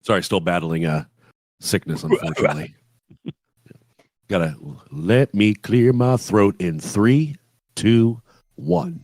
Sorry, still battling sickness, unfortunately. Gotta let me clear my throat in 3, 2, 1.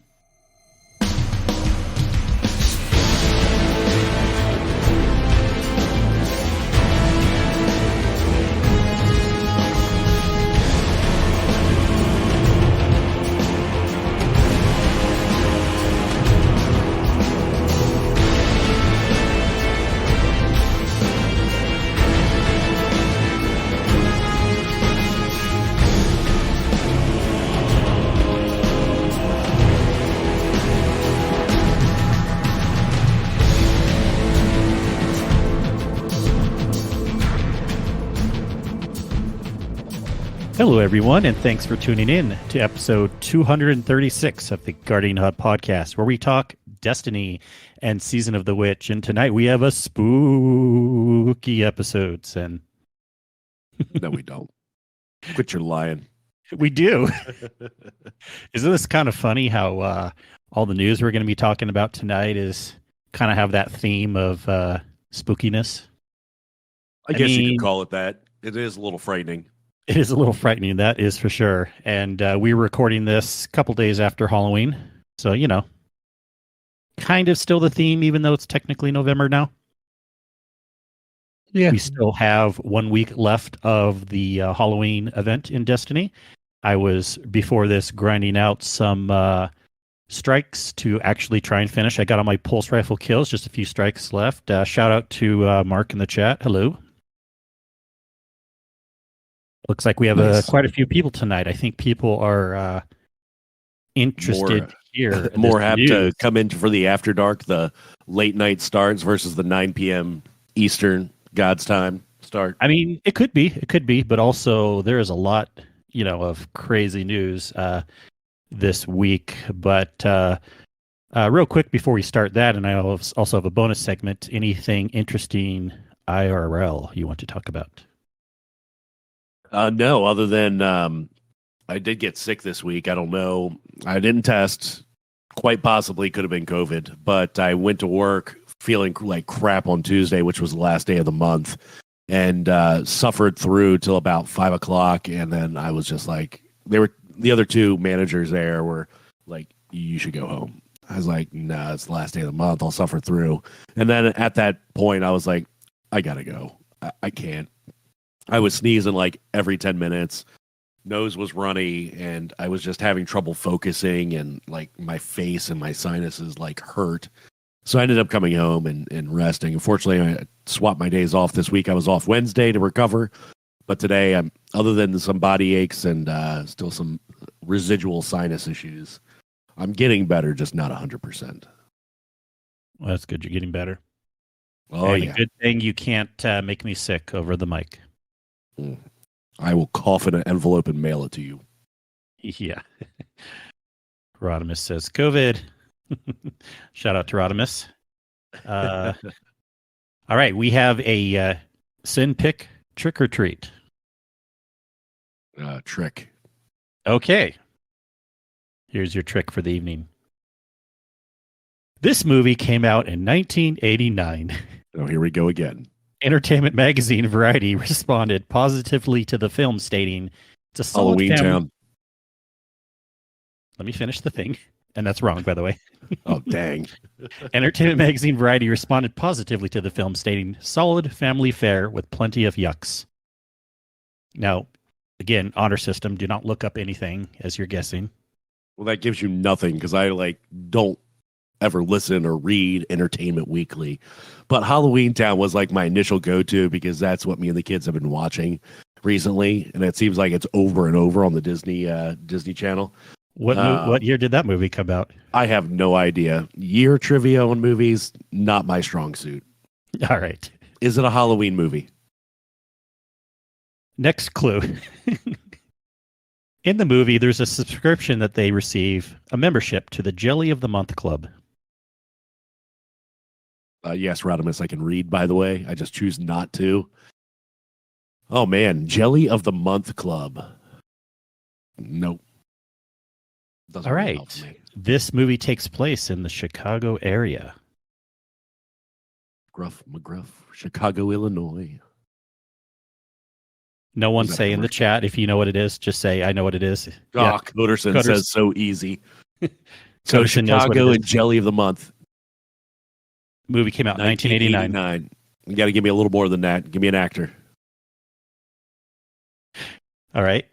Hello, everyone, and thanks for tuning in to episode 236 of the Guardian Hub podcast, where we talk Destiny and Season of the Witch. And tonight we have a spooky episode, and No, we don't. Quit your lying. we do. Isn't this kind of funny how all the news we're going to be talking about tonight is kind of have that theme of spookiness? I guess you could call it that. It is a little frightening. It is a little frightening, that is for sure. And we're recording this a couple days after Halloween. So, you know, kind of still the theme, even though it's technically November now. Yeah. We still have 1 week left of the Halloween event in Destiny. I was, before this, grinding out some strikes to actually try and finish. I got all my pulse rifle kills, just a few strikes left. Shout out to Mark in the chat. Hello. Looks like we have quite a few people tonight. I think people are interested here. More apt to come in for the After Dark, the late night starts versus the 9 p.m. Eastern God's time start. I mean, it could be, but also there is a lot, of crazy news this week. But real quick before we start that, and I also have a bonus segment. Anything interesting IRL you want to talk about? No, other than I did get sick this week. I don't know. I didn't test. Quite possibly could have been COVID, but I went to work feeling like crap on Tuesday, which was the last day of the month, and suffered through till about 5 o'clock. And then I was just like, the other two managers there were like, you should go home. I was like, nah, it's the last day of the month. I'll suffer through. And then at that point, I was like, I gotta go. I can't. I was sneezing like every 10 minutes. Nose was runny, and I was just having trouble focusing, and like my face and my sinuses like hurt. So I ended up coming home and resting. Unfortunately, I swapped my days off this week. I was off Wednesday to recover, but today I'm, other than some body aches and still some residual sinus issues, I'm getting better, just not 100%. Well, that's good. You're getting better. Oh, yeah. Good thing you can't make me sick over the mic. I will cough in an envelope and mail it to you. Yeah. Rodimus says COVID. Shout out to Rodimus. All right, we have a Cyn pick trick or treat. Trick. Okay. Here's your trick for the evening. This movie came out in 1989. Oh, here we go again. Entertainment magazine Variety responded positively to the film, stating, "It's a solid Halloween Town." Let me finish the thing. And that's wrong, by the way. Oh, dang. Entertainment magazine Variety responded positively to the film, stating, "Solid family fare with plenty of yucks." Now, again, honor system, do not look up anything as you're guessing. Well, that gives you nothing, because I don't ever listen or read Entertainment Weekly. But Halloween Town was like my initial go-to, because that's what me and the kids have been watching recently, and it seems like it's over and over on the Disney Channel. What year did that movie come out? I have no idea. Year trivia on movies, not my strong suit. All right. Is it a Halloween movie? Next clue. In the movie, there's a subscription that they receive, a membership to the Jelly of the Month Club. Yes, Rodimus, I can read, by the way. I just choose not to. Oh, man. Jelly of the Month Club. Nope. Doesn't All really right. This movie takes place in the Chicago area. Gruff McGruff, Chicago, Illinois. No one Is that say in the commercial? chat if you know what it is. Just say I know what it is. Oh, Coderson Coders- says so easy. So Coderson knows what it Chicago is. and Jelly of the Month, Movie came out in 1989. 1989. You got to give me a little more than that. Give me an actor. All right.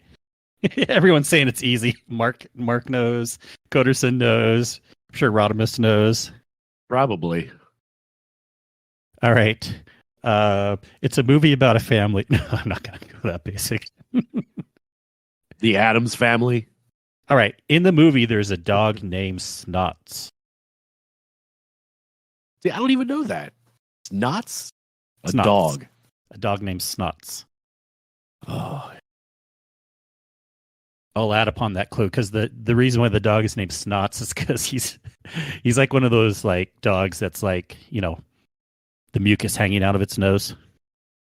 Everyone's saying it's easy. Mark knows. Coderson knows. I'm sure Rodimus knows. Probably. All right. It's a movie about a family. No, I'm not going to go that basic. The Addams Family. All right. In the movie, there's a dog named Snots. See, I don't even know that. Snots? A Snots. dog. A dog named Snots. Oh, I'll add upon that clue because the reason why the dog is named Snots is because he's like one of those like dogs that's like, you know, the mucus hanging out of its nose.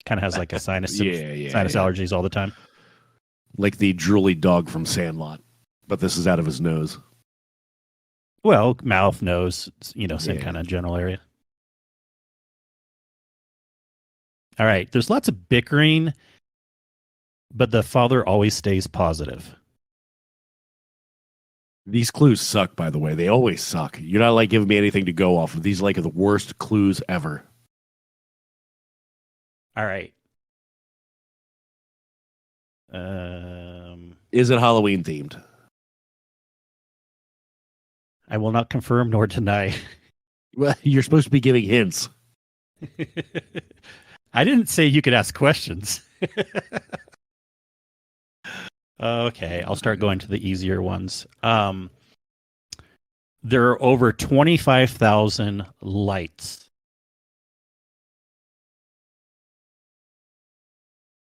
Kind of has like a sinus allergies all the time. like the drooly dog from Sandlot, but this is out of his nose. Well, mouth, nose, you know, same Yeah. kind of general area. All right. There's lots of bickering, but the father always stays positive. These clues suck, by the way. They always suck. You're not like giving me anything to go off of. These are like the worst clues ever. All right. Is it Halloween themed? I will not confirm nor deny. Well, you're supposed to be giving hints. I didn't say you could ask questions. Okay, I'll start going to the easier ones. There are over 25,000 lights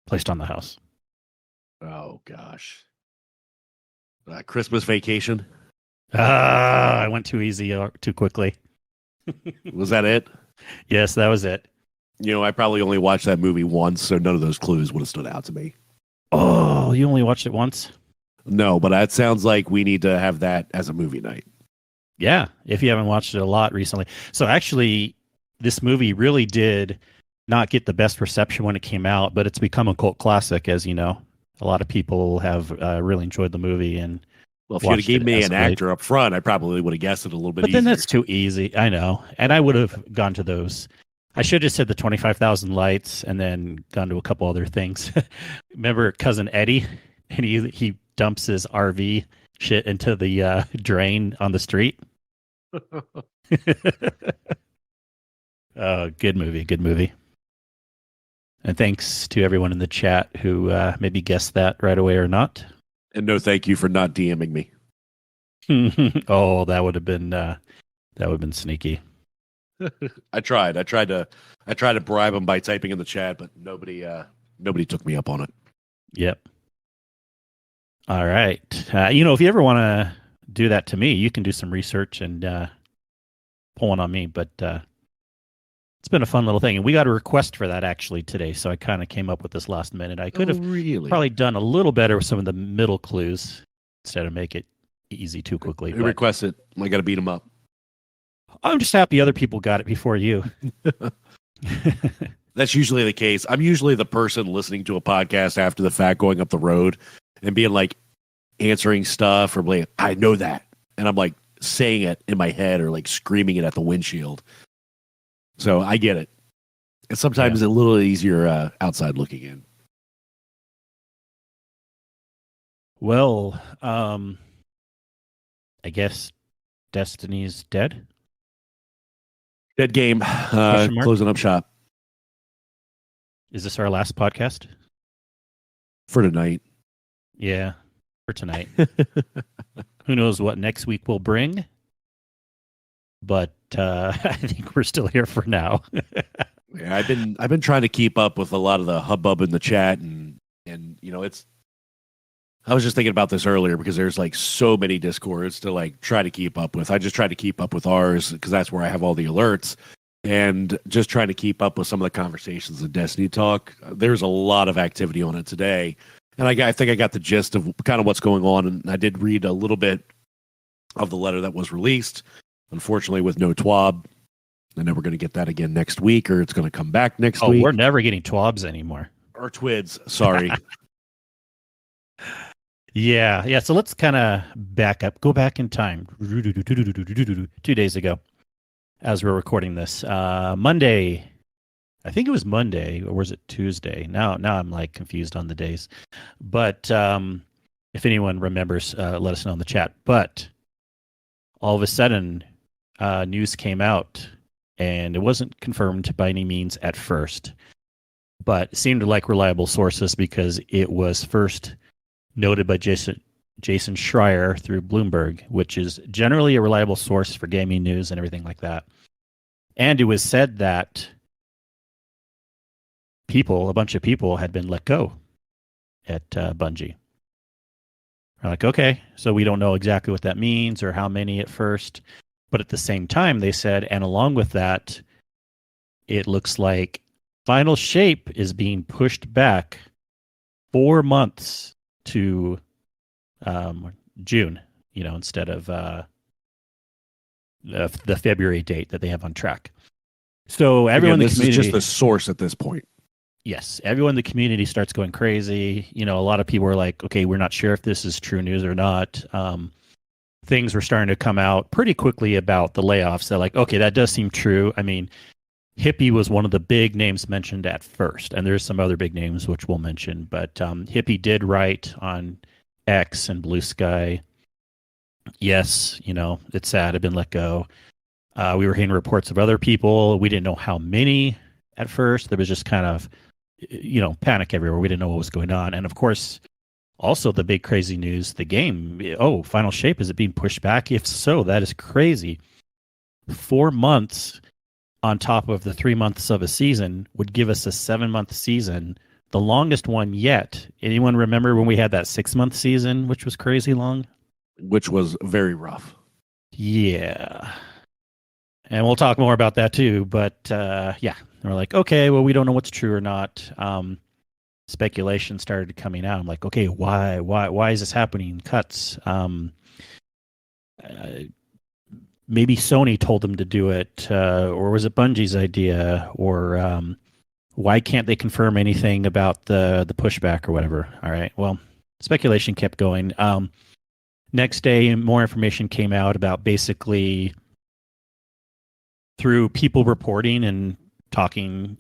placed on the house. Oh, gosh. Christmas Vacation? I went too easy or too quickly. Was that it? Yes, that was it. You know, I probably only watched that movie once, so none of those clues would have stood out to me. Oh, you only watched it once? No, but it sounds like we need to have that as a movie night. Yeah, if you haven't watched it a lot recently. So actually, this movie really did not get the best reception when it came out, but it's become a cult classic, as you know. A lot of people have really enjoyed the movie. And Well, if you'd have watched gave it me as an late. actor up front, I probably would have guessed it a little bit But easier. then that's too easy. I know. And I would have gone to those. I should have said the 25,000 lights and then gone to a couple other things. Remember Cousin Eddie? And he dumps his RV shit into the drain on the street. Good movie. Good movie. And thanks to everyone in the chat who maybe guessed that right away or not. And no thank you for not DMing me. Oh, that would have been sneaky. I tried to bribe him by typing in the chat, but nobody took me up on it. Yep. All right. If you ever want to do that to me, you can do some research and pull one on me. But it's been a fun little thing. And we got a request for that actually today. So I kind of came up with this last minute. I could have really probably done a little better with some of the middle clues instead of make it easy too quickly. Who But requested? I got to beat him up. I'm just happy other people got it before you. That's usually the case. I'm usually the person listening to a podcast after the fact, going up the road and being like answering stuff or like, I know that. And I'm like saying it in my head or like screaming it at the windshield. So I get it. And sometimes a little easier outside looking in. Well, I guess Destiny's dead. Dead game. Question mark? Closing up shop Is this our last podcast? for tonight. Yeah, for tonight. Who knows what next week will bring? But I think we're still here for now. Yeah, I've been trying to keep up with a lot of the hubbub in the chat and it's. I was just thinking about this earlier because there's like so many Discords to like try to keep up with. I just tried to keep up with ours because that's where I have all the alerts and just trying to keep up with some of the conversations in Destiny Talk. There's a lot of activity on it today. And I think I got the gist of kind of what's going on. And I did read a little bit of the letter that was released, unfortunately with no TWAB. And then we're going to get that again next week, or it's going to come back next Oh, week. we're never getting twabs anymore. Or twids, sorry. Yeah. So let's kind of go back in time. 2 days ago, as we're recording this, Monday. I think it was Monday, or was it Tuesday? Now I'm like confused on the days. But if anyone remembers, let us know in the chat. But all of a sudden, news came out, and it wasn't confirmed by any means at first, but it seemed like reliable sources because it was first noted by Jason Schreier through Bloomberg, which is generally a reliable source for gaming news and everything like that. And it was said that a bunch of people had been let go at Bungie. We're like, okay, so we don't know exactly what that means or how many at first. But at the same time, they said, and along with that, it looks like Final Shape is being pushed back 4 months to June, instead of the February date that they have on track. So everyone in the community, is just the source at this point. Yes, everyone in the community starts going crazy. A lot of people are like, okay, we're not sure if this is true news or not. Things were starting to come out pretty quickly about the layoffs. They're like, okay, that does seem true. I mean, Hippie was one of the big names mentioned at first, and there's some other big names which we'll mention. But Hippie did write on X and Blue Sky, yes, it's sad, I've been let go. We were hearing reports of other people. We didn't know how many at first. There was just kind of, panic everywhere. We didn't know what was going on. And of course, also the big crazy news, the game, Final Shape, is it being pushed back? If so, that is crazy. 4 months on top of the 3 months of a season would give us a 7-month season, the longest one yet. Anyone remember when we had that 6-month season, which was crazy long? Which was very rough. Yeah. And we'll talk more about that too. But yeah, we're like, okay, well, we don't know what's true or not. Speculation started coming out. I'm like, okay, why is this happening? Cuts. Maybe Sony told them to do it, or was it Bungie's idea? Or why can't they confirm anything about the pushback or whatever? All right, well, speculation kept going. Next day, more information came out about basically through people reporting and talking,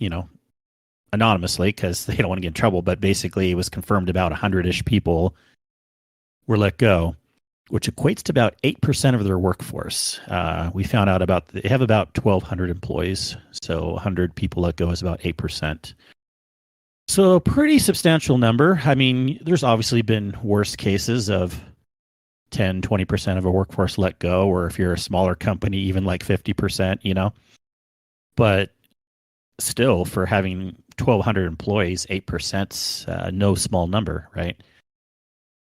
anonymously because they don't want to get in trouble. But basically, it was confirmed about 100-ish people were let go, which equates to about 8% of their workforce. We found out they have about 1,200 employees, so 100 people let go is about 8%. So a pretty substantial number. I mean, there's obviously been worse cases of 10, 20% of a workforce let go, or if you're a smaller company, even like 50%, But still, for having 1,200 employees, 8%'s no small number, right?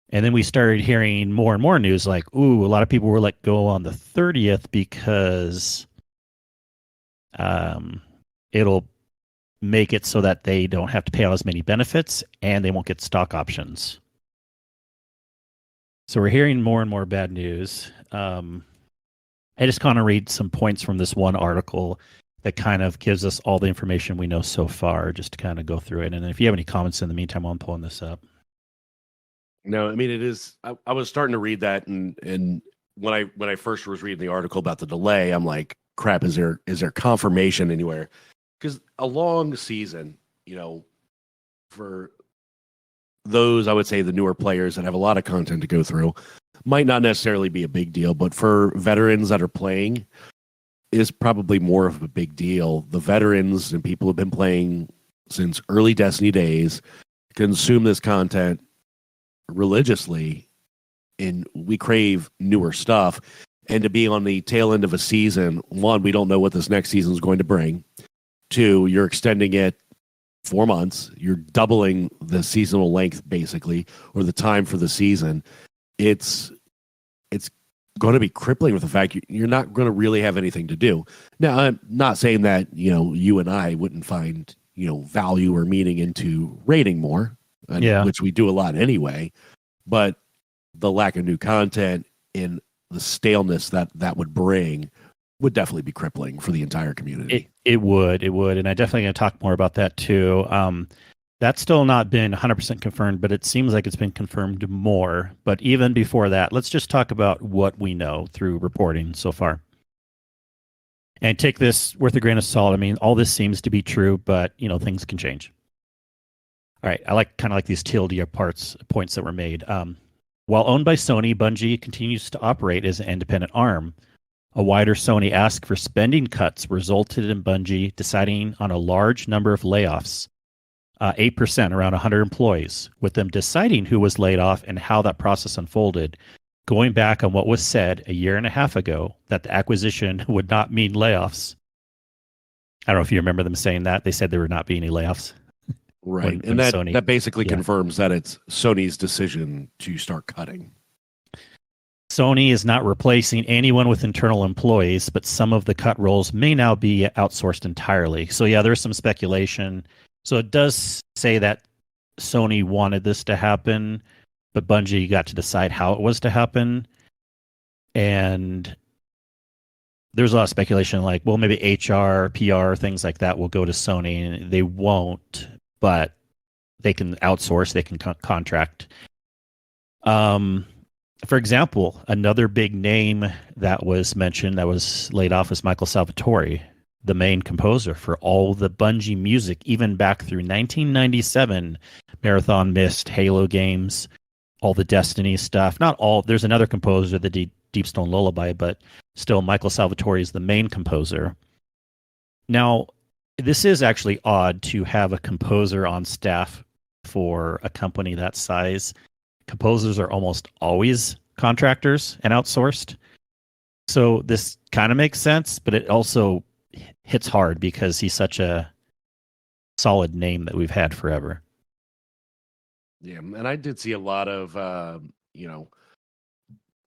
And then we started hearing more and more news like, ooh, a lot of people were let go on the 30th because it'll make it so that they don't have to pay out as many benefits and they won't get stock options. So we're hearing more and more bad news. I just kind of read some points from this one article that kind of gives us all the information we know so far, just to kind of go through it. And if you have any comments in the meantime, I'm pulling this up. No, I mean, it is. I was starting to read that, and when I first was reading the article about the delay, I'm like, crap, is there confirmation anywhere? Because a long season, for those, I would say the newer players that have a lot of content to go through, might not necessarily be a big deal, but for veterans that are playing, is probably more of a big deal. The veterans and people who have been playing since early Destiny days consume this content religiously, and we crave newer stuff. And to be on the tail end of a season, one, we don't know what this next season is going to bring. Two, you're extending it 4 months. You're doubling the seasonal length, basically, or the time for the season. It's going to be crippling with the fact you're not going to really have anything to do. Now, I'm not saying that, you and I wouldn't find, value or meaning into raiding more, which we do a lot anyway, but the lack of new content and the staleness that would bring would definitely be crippling for the entire community. It would, and I definitely going to talk more about that too. That's still not been 100% confirmed, but it seems like it's been confirmed more. But even before that, let's just talk about what we know through reporting so far. And take this with a grain of salt. I mean, all this seems to be true, but things can change. All right, I kind of like these TLDR points that were made. While owned by Sony, Bungie continues to operate as an independent arm. A wider Sony ask for spending cuts resulted in Bungie deciding on a large number of layoffs. 8%, around 100 employees, with them deciding who was laid off and how that process unfolded, going back on what was said a year and a half ago that the acquisition would not mean layoffs. I don't know if you remember them saying that. They said there would not be any layoffs. Right. And that basically confirms that it's Sony's decision to start cutting. Sony is not replacing anyone with internal employees, but some of the cut roles may now be outsourced entirely. So yeah, there's some speculation. So it does say that Sony wanted this to happen, but Bungie got to decide how it was to happen. And there's a lot of speculation like, well, maybe HR, PR, things like that will go to Sony, and they won't, but they can outsource, they can contract. For example, another big name that was mentioned that was laid off was Michael Salvatore, the main composer for all the Bungie music, even back through 1997, Marathon Mist, Halo games, all the Destiny stuff. Not all. There's another composer, the Deep Stone Lullaby, but still Michael Salvatore is the main composer. Now, this is actually odd to have a composer on staff for a company that size. Composers are almost always contractors and outsourced. So this kind of makes sense, but it also hits hard because he's such a solid name that we've had forever. Yeah, and I did see a lot of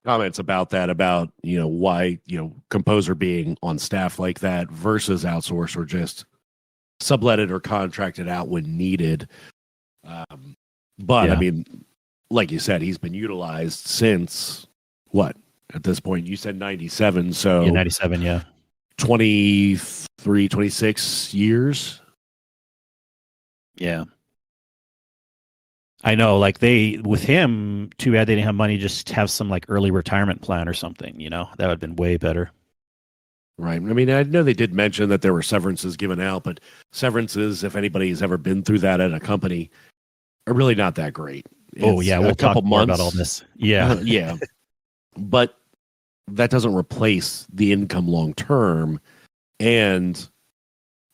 comments about that, about why composer being on staff like that versus outsourced or just subletted or contracted out when needed. But I mean, like you said, he's been utilized since what at this point? You said 97, so 97, yeah. 23, 26 years. Yeah. I know, like with him, too bad they didn't have money, just have some like early retirement plan or something, that would have been way better. Right. I mean, I know they did mention that there were severances given out, but severances, if anybody's ever been through that at a company, are really not that great. We'll talk more about all this. Yeah. Yeah. But that doesn't replace the income long term. And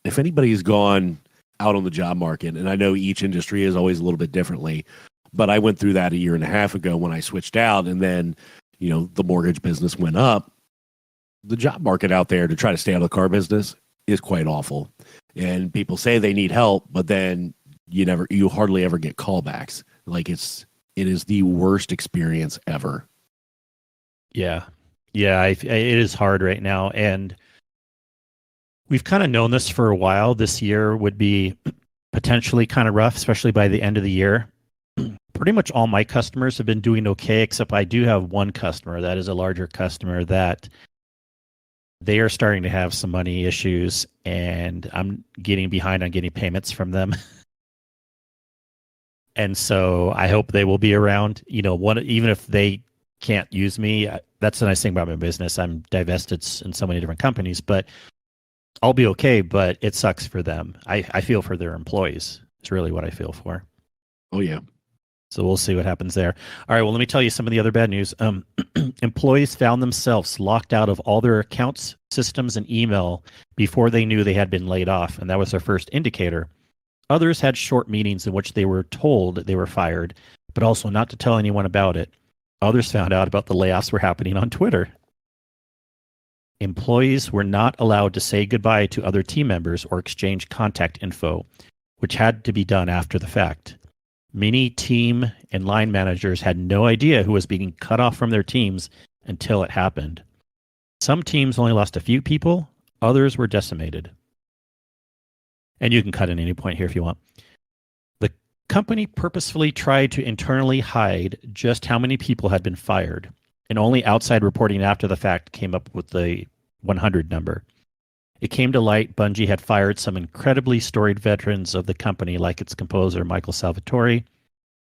if anybody's gone out on the job market, and I know each industry is always a little bit differently, but I went through that a year and a half ago when I switched out, and then the mortgage business went up. The job market out there to try to stay out of the car business is quite awful. And people say they need help, but then you hardly ever get callbacks. Like it is the worst experience ever. Yeah. It is hard right now. And we've kind of known this for a while. This year would be potentially kind of rough, especially by the end of the year. Pretty much all my customers have been doing okay, except I do have one customer that is a larger customer that they are starting to have some money issues, and I'm getting behind on getting payments from them. And so I hope they will be around, even if they can't use me. That's the nice thing about my business. I'm divested in so many different companies, but I'll be okay. But it sucks for them. I feel for their employees. It's really what I feel for. Oh, yeah. So we'll see what happens there. All right, well, let me tell you some of the other bad news. Employees found themselves locked out of all their accounts, systems, and email before they knew they had been laid off, and that was their first indicator. Others had short meetings in which they were told they were fired, but also not to tell anyone about it. Others found out about the layoffs were happening on Twitter. Employees were not allowed to say goodbye to other team members or exchange contact info, which had to be done after the fact. Many team and line managers had no idea who was being cut off from their teams until it happened. Some teams only lost a few people, others were decimated. And you can cut in any point here if you want. The company purposefully tried to internally hide just how many people had been fired, and only outside reporting after the fact came up with 100 number. It came to light Bungie had fired some incredibly storied veterans of the company, like its composer, Michael Salvatore,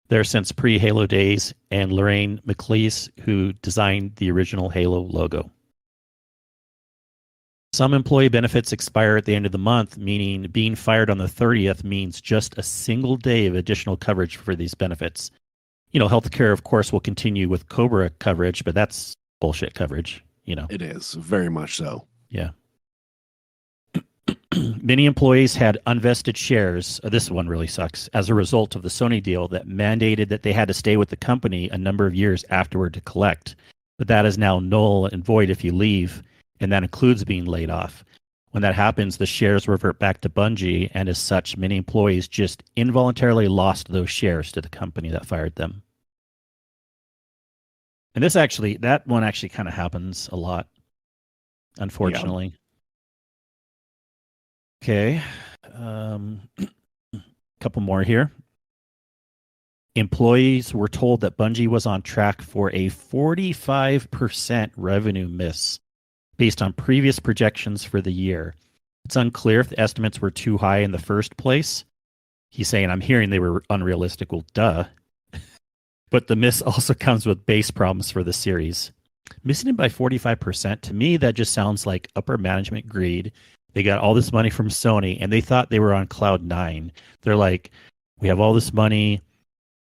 there since pre-Halo days, and Lorraine McLeese, who designed the original Halo logo. Some employee benefits expire at the end of the month, meaning being fired on the 30th means just a single day of additional coverage for these benefits. Healthcare, of course, will continue with Cobra coverage, but that's bullshit coverage, It is, very much so. Yeah. Many employees had unvested shares. This one really sucks. As a result of the Sony deal that mandated that they had to stay with the company a number of years afterward to collect. But that is now null and void if you leave, and that includes being laid off. When that happens, the shares revert back to Bungie, and as such, many employees just involuntarily lost those shares to the company that fired them. And that one actually kind of happens a lot, unfortunately. Yeah. Okay. Couple more here. Employees were told that Bungie was on track for a 45% revenue miss based on previous projections for the year. It's unclear if the estimates were too high in the first place. He's saying, I'm hearing they were unrealistic. Well, duh. But the miss also comes with base problems for the series. Missing it by 45%, to me, that just sounds like upper management greed. They got all this money from Sony, and they thought they were on cloud 9. They're like, we have all this money.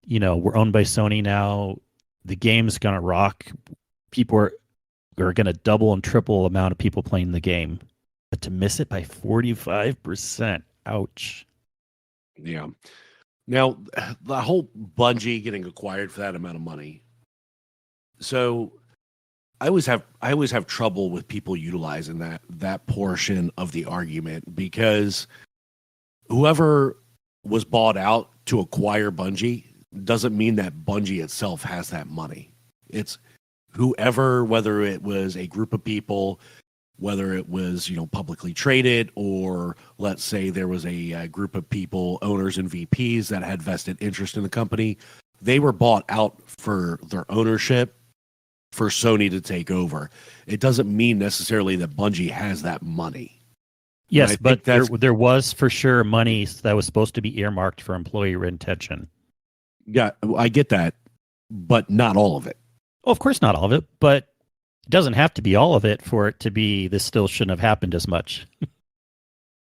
We're owned by Sony now. The game's going to rock. People are going to double and triple the amount of people playing the game. But to miss it by 45%, ouch. Yeah. Now, the whole Bungie getting acquired for that amount of money. So I always have trouble with people utilizing that portion of the argument, because whoever was bought out to acquire Bungie doesn't mean that Bungie itself has that money. It's whoever, whether it was a group of people, whether it was publicly traded, or let's say there was a group of people, owners and VPs that had vested interest in the company. They were bought out for their ownership for Sony to take over. It doesn't mean necessarily that Bungie has that money. Yes, but there was for sure money that was supposed to be earmarked for employee retention. Yeah, I get that, but not all of it. Well, of course not all of it, but it doesn't have to be all of it for it to be this still shouldn't have happened as much.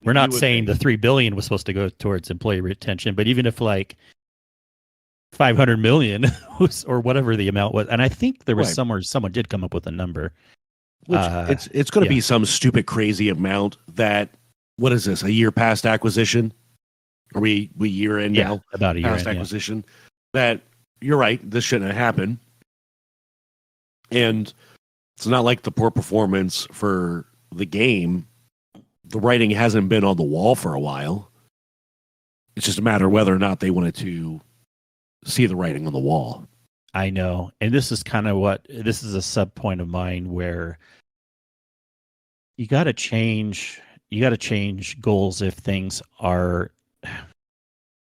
We're not saying the $3 billion was supposed to go towards employee retention, but even if like 500 million or whatever the amount was, and I think there was somewhere someone did come up with a number. Which it's going to be some stupid crazy amount that, what is this, a year past acquisition? Are we year in now? About a year past acquisition. That you're right, this shouldn't have happened. And it's not like the poor performance for the game. The writing hasn't been on the wall for a while. It's just a matter of whether or not they wanted to see the writing on the wall. I know. And this is kind of this is a sub point of mine where you got to change goals if things are,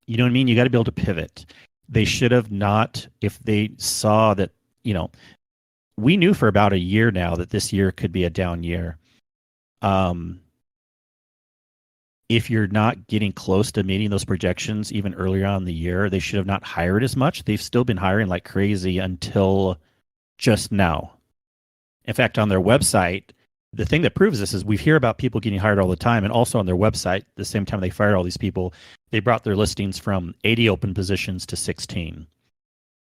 you know what I mean? You got to be able to pivot. They should have not, if they saw that, we knew for about a year now that this year could be a down year. If you're not getting close to meeting those projections even earlier on in the year, they should have not hired as much. They've still been hiring like crazy until just now. In fact, on their website, the thing that proves this is we hear about people getting hired all the time, and also on their website, the same time they fired all these people, they brought their listings from 80 open positions to 16.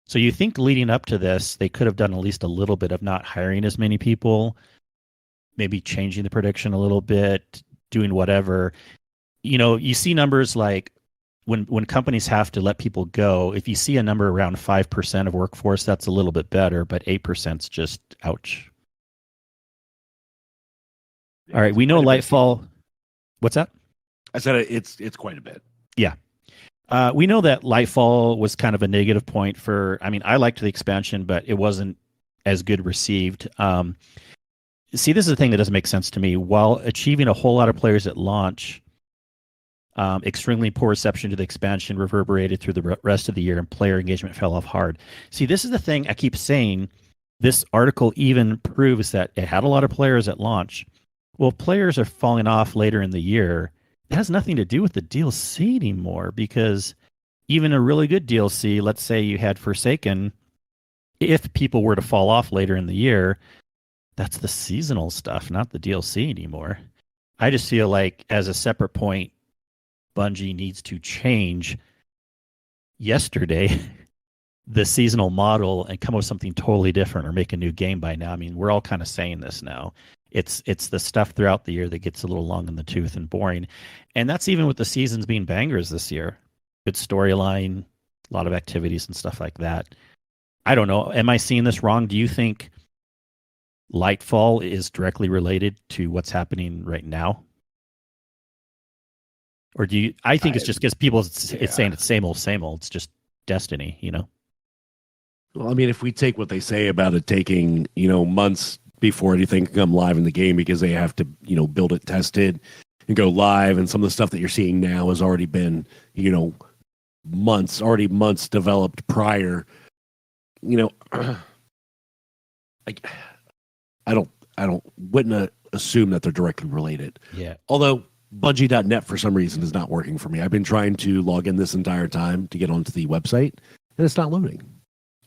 So you think leading up to this, they could have done at least a little bit of not hiring as many people, maybe changing the prediction a little bit, doing whatever. You see numbers like when companies have to let people go, if you see a number around 5% of workforce, that's a little bit better, but 8% is just ouch. All right, we know Lightfall. What's that? I said it's quite a bit. Yeah. We know that Lightfall was kind of a negative point for, I liked the expansion, but it wasn't as good received. See, this is the thing that doesn't make sense to me. While achieving a whole lot of players at launch, extremely poor reception to the expansion reverberated through the rest of the year, and player engagement fell off hard. See, this is the thing I keep saying. This article even proves that it had a lot of players at launch, Well, players are falling off later in the year. It has nothing to do with the DLC anymore because even a really good DLC, let's say you had Forsaken, if people were to fall off later in the year, that's the seasonal stuff, not the DLC anymore. I just feel like as a separate point, Bungie needs to change yesterday the seasonal model and come up with something totally different or make a new game by now. I mean, we're all kind of saying this now. It's the stuff throughout the year that gets a little long in the tooth and boring. And that's even with the seasons being bangers this year. Good storyline, a lot of activities and stuff like that. I don't know. Am I seeing this wrong? Do you think Lightfall is directly related to what's happening right now? Or do you? I think it's just because people it's saying it's same old, same old. It's just Destiny, you know. Well, I mean, if we take what they say about it taking, months before anything can come live in the game because they have to, build it, test it, and go live, and some of the stuff that you're seeing now has already been, months developed prior. I wouldn't assume that they're directly related. Yeah. Although Bungie.net for some reason is not working for me. I've been trying to log in this entire time to get onto the website, and it's not loading.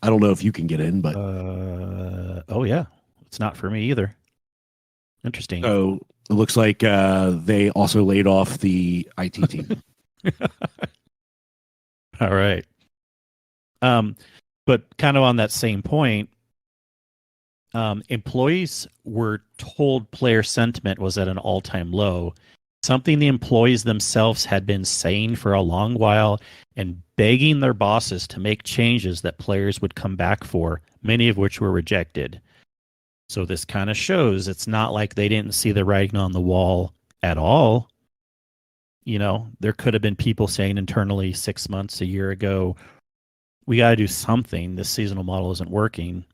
I don't know if you can get in, but oh yeah, it's not for me either. Interesting. So it looks like they also laid off the IT team. All right. But kind of on that same point, employees were told player sentiment was at an all-time low, something the employees themselves had been saying for a long while and begging their bosses to make changes that players would come back for, many of which were rejected. So this kind of shows it's not like they didn't see the writing on the wall at all. There could have been people saying internally 6 months, a year ago, we got to do something. This seasonal model isn't working.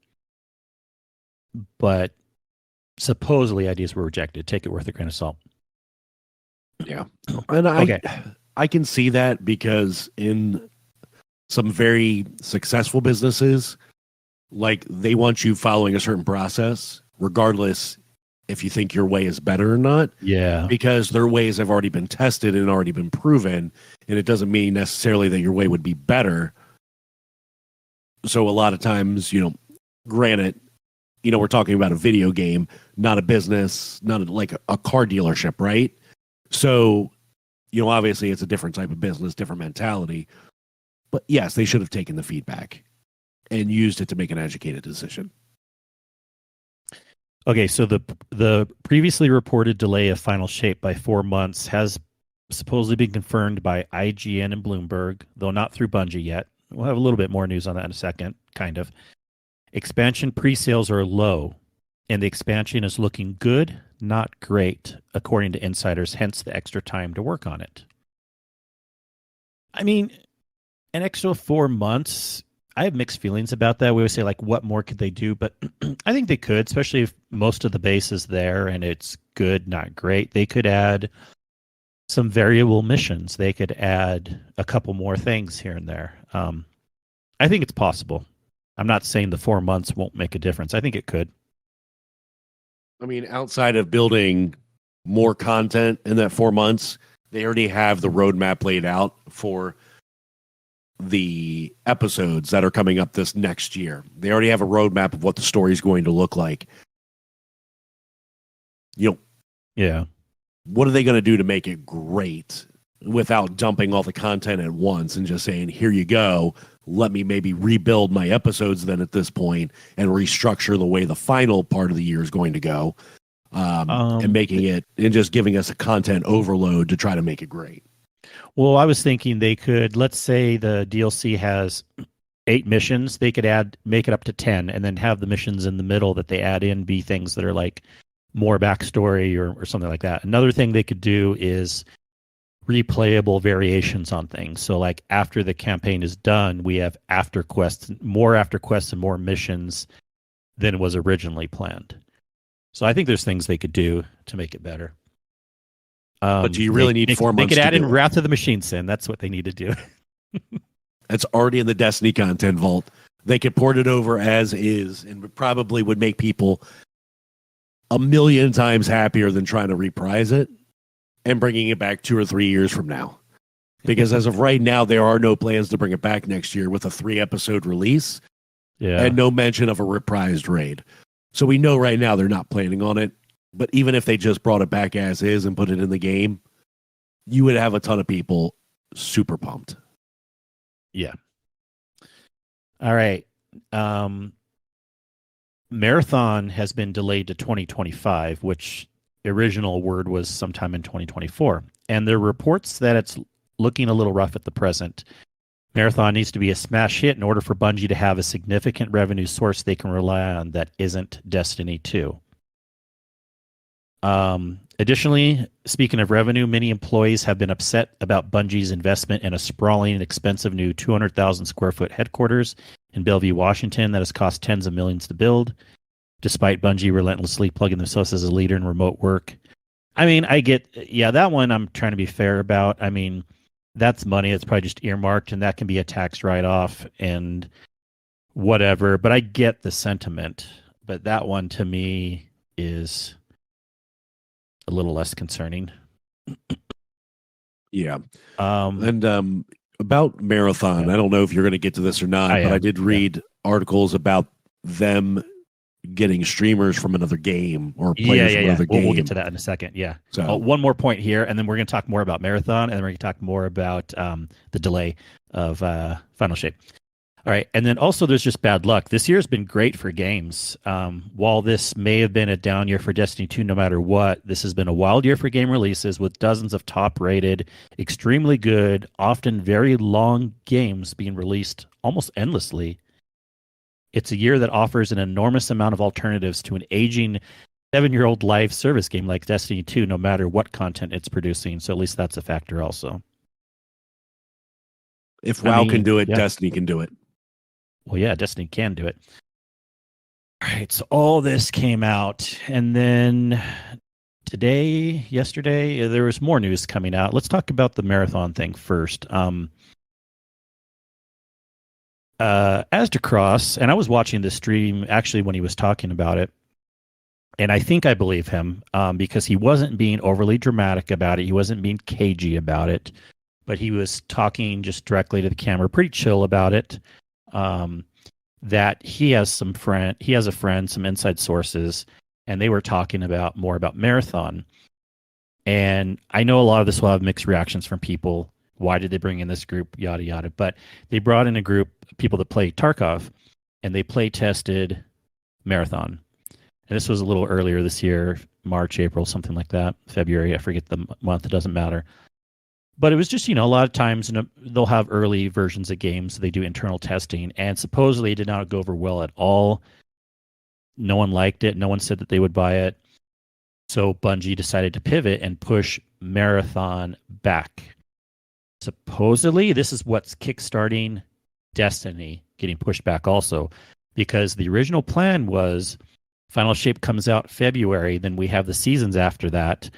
But supposedly ideas were rejected. Take it with a grain of salt. Yeah. And I can see that because in some very successful businesses, like they want you following a certain process, regardless if you think your way is better or not. Yeah. Because their ways have already been tested and already been proven. And it doesn't mean necessarily that your way would be better. So a lot of times, granted, we're talking about a video game, not a business, not like a car dealership, right? So, obviously it's a different type of business, different mentality. But yes, they should have taken the feedback and used it to make an educated decision. Okay, so the previously reported delay of Final Shape by 4 months has supposedly been confirmed by IGN and Bloomberg, though not through Bungie yet. We'll have a little bit more news on that in a second, kind of. Expansion pre-sales are low, and the expansion is looking good, not great, according to insiders, hence the extra time to work on it. I mean, an extra 4 months, I have mixed feelings about that. We always say, like, what more could they do? But I think they could, especially if most of the base is there and it's good, not great. They could add some variable missions. They could add a couple more things here and there. I think it's possible. I'm not saying the 4 months won't make a difference. I think it could. I mean, outside of building more content in that 4 months, they already have the roadmap laid out for the episodes that are coming up this next year. They already have a roadmap of what the story is going to look like. Yeah. What are they going to do to make it great without dumping all the content at once and just saying, here you go, let me maybe rebuild my episodes then at this point and restructure the way the final part of the year is going to go, and making it and just giving us a content overload to try to make it great. Well, I was thinking they could, let's say the DLC has 8 missions, they could make it up to 10 and then have the missions in the middle that they add in be things that are like more backstory or something like that. Another thing they could do is replayable variations on things. So like after the campaign is done, we have after quests and more missions than was originally planned. So I think there's things they could do to make it better. But do you really need 4 months? They could add in Wrath of the Machine, Cyn. That's what they need to do. That's already in the Destiny content vault. They could port it over as is and probably would make people a million times happier than trying to reprise it and bringing it back 2 or 3 years from now. Because as of right now, there are no plans to bring it back next year with a 3-episode release and no mention of a reprised raid. So we know right now they're not planning on it. But even if they just brought it back as is and put it in the game, you would have a ton of people super pumped. Yeah. All right. Marathon has been delayed to 2025, which the original word was sometime in 2024. And there are reports that it's looking a little rough at the present. Marathon needs to be a smash hit in order for Bungie to have a significant revenue source they can rely on that isn't Destiny 2. Additionally, speaking of revenue, many employees have been upset about Bungie's investment in a sprawling and expensive new 200,000 square foot headquarters in Bellevue, Washington that has cost tens of millions to build, despite Bungie relentlessly plugging themselves as a leader in remote work. I mean, I get, that one I'm trying to be fair about. I mean, that's money that's probably just earmarked, and that can be a tax write-off and whatever, but I get the sentiment. But that one, to me, is a little less concerning. Yeah. And about Marathon, I don't know if you're going to get to this or not, but I did read articles about them getting streamers from another game or players from another game. We'll get to that in a second. Yeah. So one more point here, and then we're going to talk more about Marathon, and then we're going to talk more about the delay of Final Shape. All right. And then also there's just bad luck. This year has been great for games. While this may have been a down year for Destiny 2, no matter what, this has been a wild year for game releases with dozens of top-rated, extremely good, often very long games being released almost endlessly. It's a year that offers an enormous amount of alternatives to an aging 7-year-old live service game like Destiny 2, no matter what content it's producing. So at least that's a factor also. If WoW can do it, Destiny can do it. Well, yeah, Destiny can do it. All right, so all this came out, and then yesterday, there was more news coming out. Let's talk about the Marathon thing first. Asdacross, and I was watching the stream actually when he was talking about it, and I think I believe him because he wasn't being overly dramatic about it. He wasn't being cagey about it, but he was talking just directly to the camera, pretty chill about it. That he has a friend, some inside sources, and they were talking more about Marathon. And I know a lot of this will have mixed reactions from people. Why did they bring in this group? Yada, yada. But they brought in a group of people that play Tarkov, and they play tested Marathon. And this was a little earlier this year, March, April, something like that, February. I forget the month. It doesn't matter. But it was just, a lot of times they'll have early versions of games. They do internal testing, and supposedly it did not go over well at all. No one liked it. No one said that they would buy it. So Bungie decided to pivot and push Marathon back. Supposedly, this is what's kickstarting Destiny getting pushed back also, because the original plan was Final Shape comes out February, then we have the seasons after that.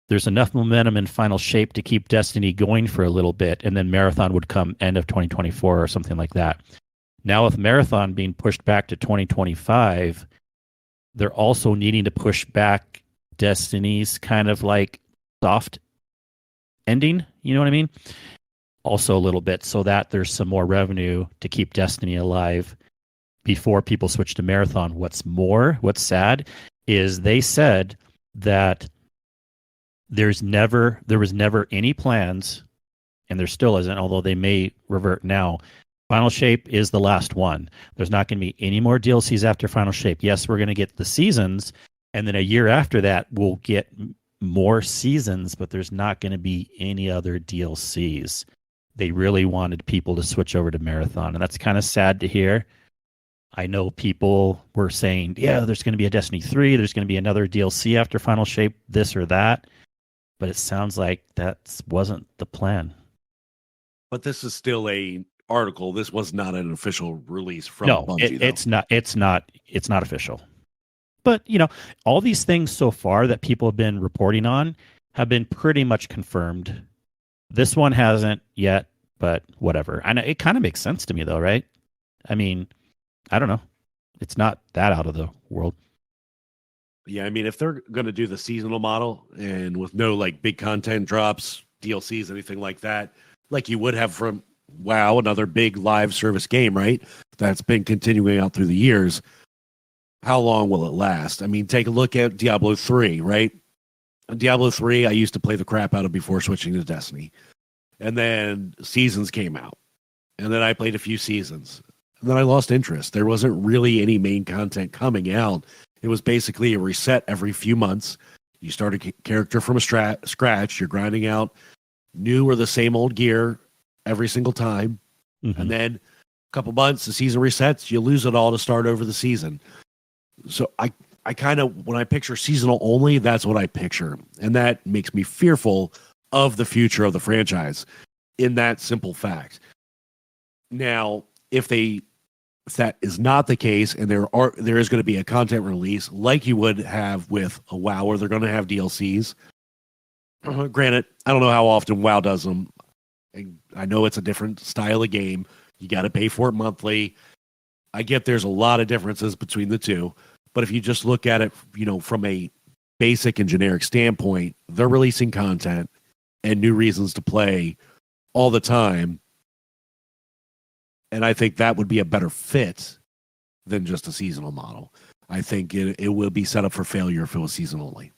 There's enough momentum in Final Shape to keep Destiny going for a little bit, and then Marathon would come end of 2024 or something like that. Now with Marathon being pushed back to 2025, they're also needing to push back Destiny's kind of like soft ending, you know what I mean? Also a little bit so that there's some more revenue to keep Destiny alive before people switch to Marathon. What's sad is they said that there was never any plans, and there still isn't, although they may revert now. Final Shape is the last one. There's not going to be any more DLCs after Final Shape. Yes, we're going to get the seasons, and then a year after that, we'll get more seasons, but there's not going to be any other DLCs. They really wanted people to switch over to Marathon, and that's kind of sad to hear. I know people were saying, yeah, there's going to be a Destiny 3, there's going to be another DLC after Final Shape, this or that. But it sounds like that wasn't the plan. But this is still a article. This was not an official release from No, Bungie. it's not official. But all these things so far that people have been reporting on have been pretty much confirmed. This one hasn't yet, but whatever. And it kind of makes sense to me, though, right? I mean, I don't know. It's not that out of the world. Yeah, I mean, if they're going to do the seasonal model and with no like big content drops, DLCs, anything like that, like you would have from WoW, another big live service game, right? That's been continuing out through the years. How long will it last? I mean, take a look at Diablo 3, right? Diablo 3, I used to play the crap out of before switching to Destiny. And then seasons came out. And then I played a few seasons. And then I lost interest. There wasn't really any main content coming out. It was basically a reset every few months. You start a character from a scratch. You're grinding out new or the same old gear every single time. Mm-hmm. And then a couple months, the season resets. You lose it all to start over the season. So I kind of, when I picture seasonal only, that's what I picture. And that makes me fearful of the future of the franchise in that simple fact. Now, if that is not the case, and there is going to be a content release like you would have with a WoW, where they're going to have DLCs. Granted, I don't know how often WoW does them. I know it's a different style of game. You got to pay for it monthly. I get there's a lot of differences between the two, but if you just look at it, from a basic and generic standpoint, they're releasing content and new reasons to play all the time. And I think that would be a better fit than just a seasonal model. I think it will be set up for failure if it was season only.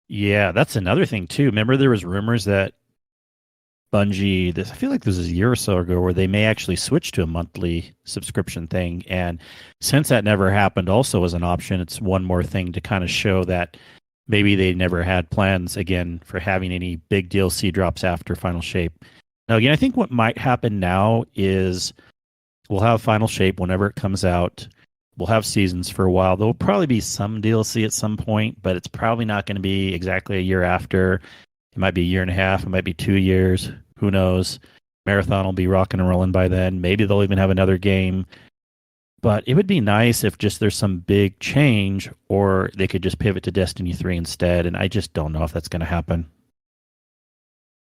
Yeah, that's another thing too. Remember there was rumors that Bungie, I feel like this was a year or so ago, where they may actually switch to a monthly subscription thing. And since that never happened also as an option, it's one more thing to kind of show that maybe they never had plans again for having any big DLC drops after Final Shape. Now, again, I think what might happen now is we'll have Final Shape whenever it comes out. We'll have seasons for a while. There'll probably be some DLC at some point, but it's probably not going to be exactly a year after. It might be a year and a half. It might be 2 years. Who knows? Marathon will be rocking and rolling by then. Maybe they'll even have another game. But it would be nice if just there's some big change, or they could just pivot to Destiny 3 instead. And I just don't know if that's going to happen.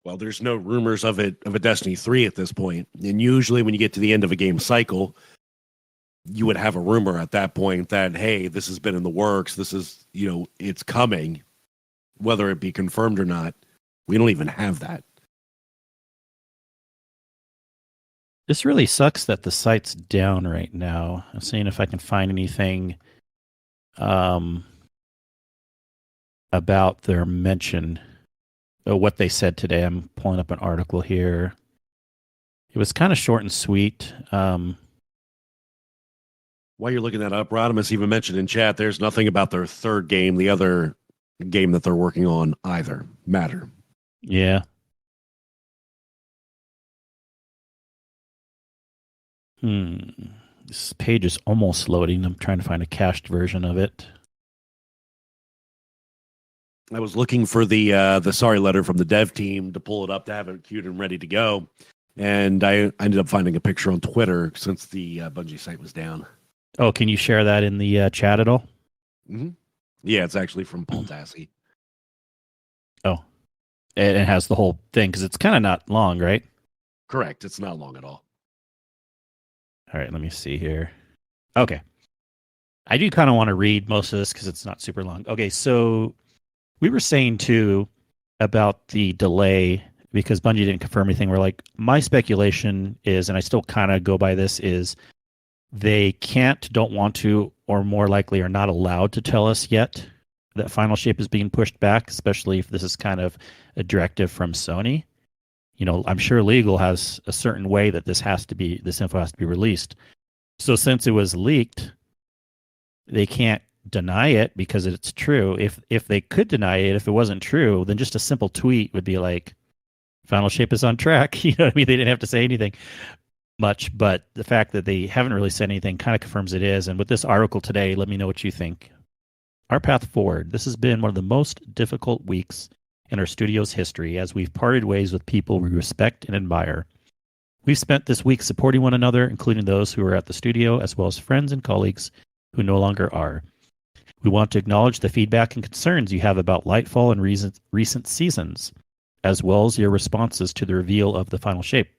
Well, there's no rumors of a Destiny 3 at this point. And usually when you get to the end of a game cycle, you would have a rumor at that point that, hey, this has been in the works. This is, it's coming, whether it be confirmed or not. We don't even have that. This really sucks that the site's down right now. I'm seeing if I can find anything about their mention of what they said today. I'm pulling up an article here. It was kind of short and sweet. While you're looking that up, Rodimus even mentioned in chat, there's nothing about their third game, the other game that they're working on either. Matter. Yeah. This page is almost loading. I'm trying to find a cached version of it. I was looking for the sorry letter from the dev team to pull it up to have it queued and ready to go. And I ended up finding a picture on Twitter since the Bungie site was down. Oh, can you share that in the chat at all? Mm-hmm. Yeah, it's actually from Paul Tassi. Oh, it has the whole thing because it's kind of not long, right? Correct. It's not long at all. All right, let me see here. Okay. I do kind of want to read most of this because it's not super long. Okay, so we were saying too about the delay because Bungie didn't confirm anything. We're like, my speculation is, and I still kind of go by this, is they can't, don't want to, or more likely are not allowed to tell us yet that Final Shape is being pushed back, especially if this is kind of a directive from Sony. I'm sure legal has a certain way that this info has to be released. So since it was leaked, they can't deny it because it's true. If they could deny it, if it wasn't true, then just a simple tweet would be like, Final Shape is on track. You know what I mean? They didn't have to say anything much, but the fact that they haven't really said anything kind of confirms it is. And with this article today, let me know what you think. Our path forward. This has been one of the most difficult weeks in our studio's history as we've parted ways with people we respect and admire. We've spent this week supporting one another, including those who are at the studio, as well as friends and colleagues who no longer are. We want to acknowledge the feedback and concerns you have about Lightfall and recent seasons, as well as your responses to the reveal of the Final Shape.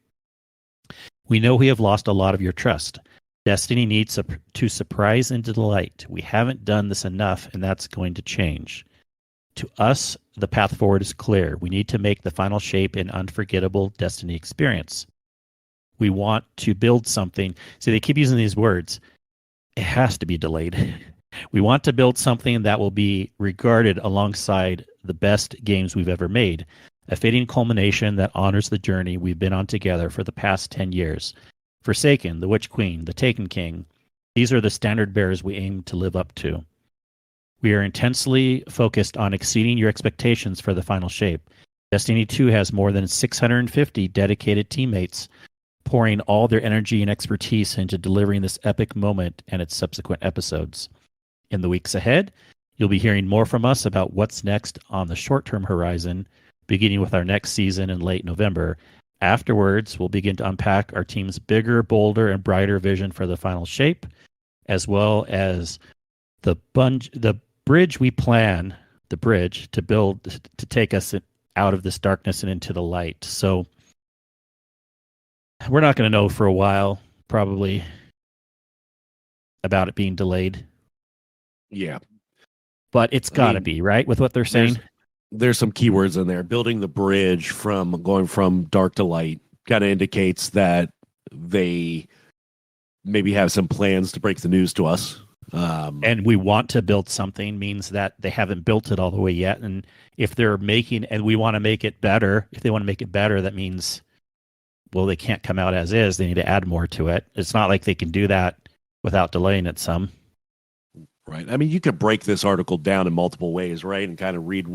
We know we have lost a lot of your trust. Destiny needs to surprise and delight. We haven't done this enough, and that's going to change. To us, the path forward is clear. We need to make the final shape an unforgettable Destiny experience. We want to build something. See, they keep using these words. It has to be delayed. We want to build something that will be regarded alongside the best games we've ever made. A fitting culmination that honors the journey we've been on together for the past 10 years. Forsaken, the Witch Queen, the Taken King. These are the standard bearers we aim to live up to. We are intensely focused on exceeding your expectations for the final shape. Destiny 2 has more than 650 dedicated teammates pouring all their energy and expertise into delivering this epic moment and its subsequent episodes. In the weeks ahead, you'll be hearing more from us about what's next on the short-term horizon, beginning with our next season in late November. Afterwards, we'll begin to unpack our team's bigger, bolder, and brighter vision for the final shape, as well as the bridge we plan, the bridge to build to take us out of this darkness and into the light. So we're not going to know for a while, probably, about it being delayed. Yeah. But it's got to be, right, with what they're saying? There's some keywords in there. Building the bridge from going from dark to light kind of indicates that they maybe have some plans to break the news to us. And we want to build something means that they haven't built it all the way yet. And if they're making, and we want to make it better, if they want to make it better, that means, well, they can't come out as is. They need to add more to it. It's not like they can do that without delaying it some. Right. I mean, you could break this article down in multiple ways, right? And kind of read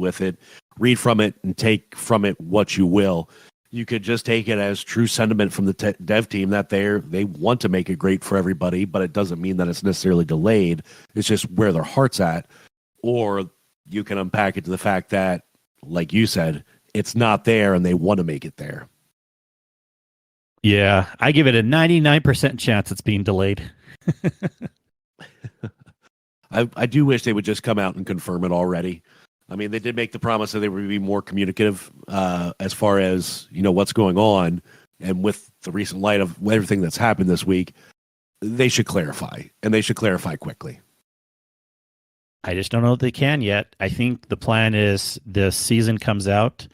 from it and take from it what you will. You could just take it as true sentiment from the dev team that they want to make it great for everybody, but it doesn't mean that it's necessarily delayed. It's just where their heart's at. Or you can unpack it to the fact that, like you said, it's not there and they want to make it there. Yeah, I give it a 99% chance it's being delayed. I do wish they would just come out and confirm it already. I mean, they did make the promise that they would be more communicative as far as, what's going on. And with the recent light of everything that's happened this week, they should clarify, and they should clarify quickly. I just don't know if they can yet. I think the plan is the season comes out,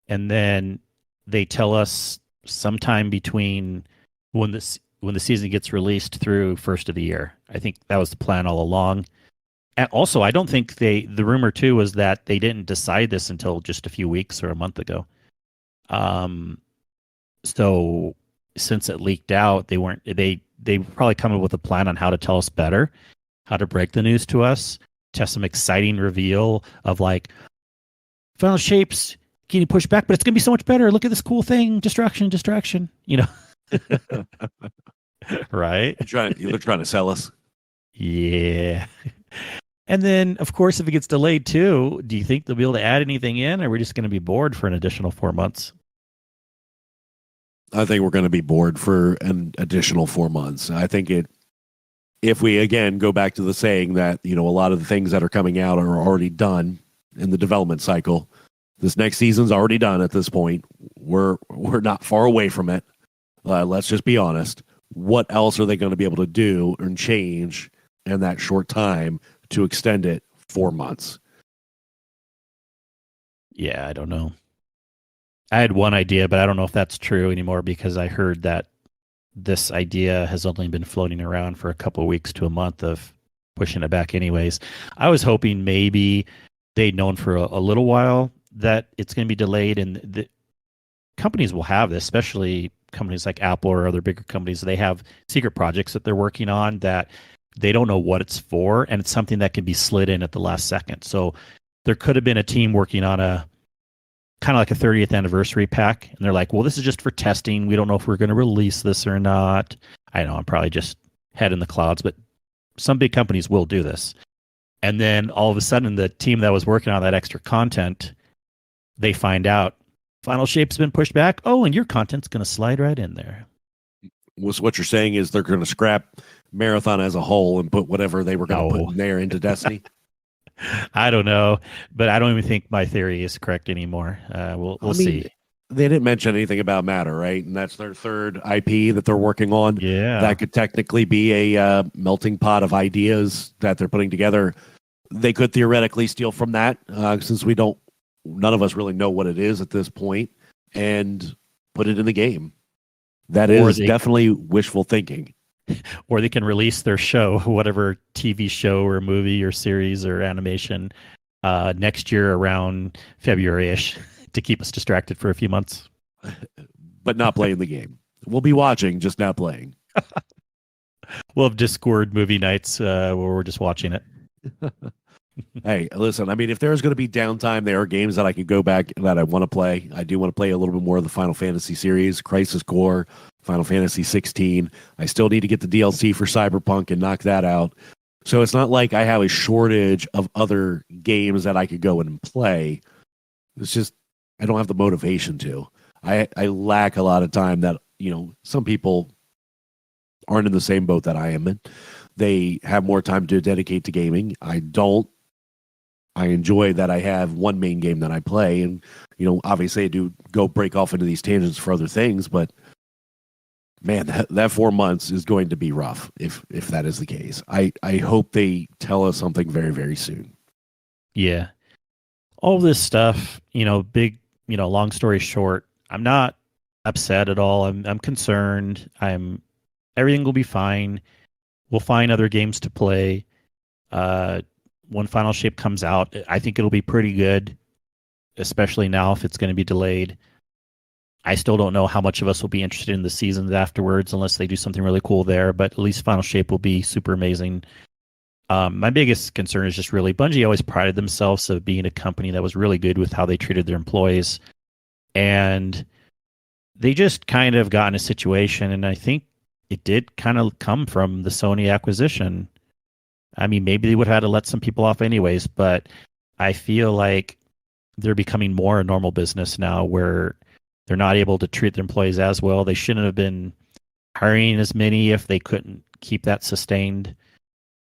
and then they tell us sometime between when the season gets released through first of the year. I think that was the plan all along. And also, I don't think the rumor too was that they didn't decide this until just a few weeks or a month ago. So since it leaked out, they probably come up with a plan on how to tell us better, how to break the news to us, to have some exciting reveal of like final shapes getting pushed back, but it's gonna be so much better. Look at this cool thing, distraction, right? They're trying to sell us. Yeah. And then, of course, if it gets delayed too, do you think they'll be able to add anything in, or are we just going to be bored for an additional 4 months? I think we're going to be bored for an additional 4 months. I think if we, again, go back to the saying that, a lot of the things that are coming out are already done in the development cycle. This next season's already done at this point. We're not far away from it. Let's just be honest. What else are they going to be able to do and change in that short time to extend it 4 months? Yeah, I don't know. I had one idea, but I don't know if that's true anymore because I heard that this idea has only been floating around for a couple of weeks to a month of pushing it back anyways. I was hoping maybe they'd known for a little while that it's going to be delayed, and the companies will have this, especially companies like Apple or other bigger companies. They have secret projects that they're working on that they don't know what it's for, and it's something that can be slid in at the last second. So there could have been a team working on a kind of like a 30th anniversary pack, and they're like, well, this is just for testing. We don't know if we're going to release this or not. I know I'm probably just head in the clouds, but some big companies will do this. And then all of a sudden, the team that was working on that extra content, they find out final shape's been pushed back. Oh, and your content's going to slide right in there. So what you're saying is they're going to scrap Marathon as a whole and put whatever they were going to put in there into Destiny? I don't know, but I don't even think my theory is correct anymore. We'll see. they didn't mention anything about Matter, right? And that's their third IP that they're working on. Yeah. That could technically be a melting pot of ideas that they're putting together. They could theoretically steal from that, since none of us really know what it is at this point, and put it in the game. That is definitely wishful thinking. Or they can release their show, whatever TV show or movie or series or animation, next year around February-ish to keep us distracted for a few months. But not playing the game. We'll be watching, just not playing. We'll have Discord movie nights where we're just watching it. Hey, listen, I mean, if there's going to be downtime, there are games that I could go back that I want to play. I do want to play a little bit more of the Final Fantasy series, Crisis Core, Final Fantasy 16. I still need to get the DLC for Cyberpunk and knock that out. So it's not like I have a shortage of other games that I could go and play. It's just I don't have the motivation to. I lack a lot of time that, some people aren't in the same boat that I am in. They have more time to dedicate to gaming. I don't. I enjoy that I have one main game that I play, and obviously I do go break off into these tangents for other things. But man, that 4 months is going to be rough if that is the case. I hope they tell us something very, very soon. Yeah, all this stuff, big, long story short, I'm not upset at all. I'm concerned. Everything will be fine. We'll find other games to play. When Final Shape comes out, I think it'll be pretty good, especially now if it's going to be delayed. I still don't know how much of us will be interested in the seasons afterwards unless they do something really cool there, but at least Final Shape will be super amazing. My biggest concern is just really Bungie always prided themselves of being a company that was really good with how they treated their employees. And they just kind of got in a situation, and I think it did kind of come from the Sony acquisition. I mean, maybe they would have had to let some people off anyways, but I feel like they're becoming more a normal business now where they're not able to treat their employees as well. They shouldn't have been hiring as many if they couldn't keep that sustained.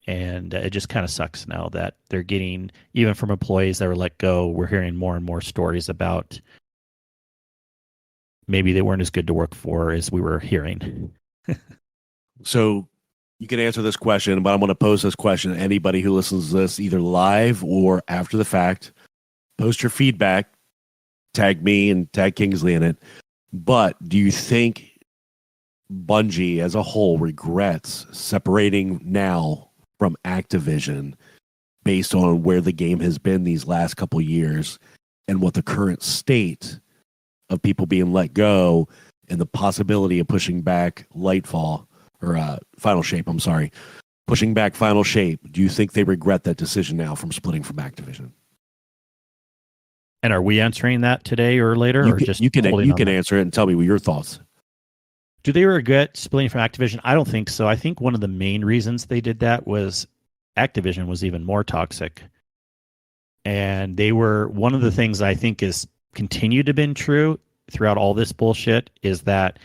And it just kind of sucks now that they're getting, even from employees that were let go, we're hearing more and more stories about maybe they weren't as good to work for as we were hearing. So you can answer this question, but I'm going to pose this question to anybody who listens to this either live or after the fact. Post your feedback, tag me and tag Kingsley in it. But do you think Bungie as a whole regrets separating now from Activision based on where the game has been these last couple years and what the current state of people being let go and the possibility of pushing back Final Shape, pushing back Final Shape? Do you think they regret that decision now from splitting from Activision? And are we answering that today or later? You can answer it and tell me your thoughts. Do they regret splitting from Activision? I don't think so. I think one of the main reasons they did that was Activision was even more toxic. And they were, one of the things I think is continued to been true throughout all this bullshit is that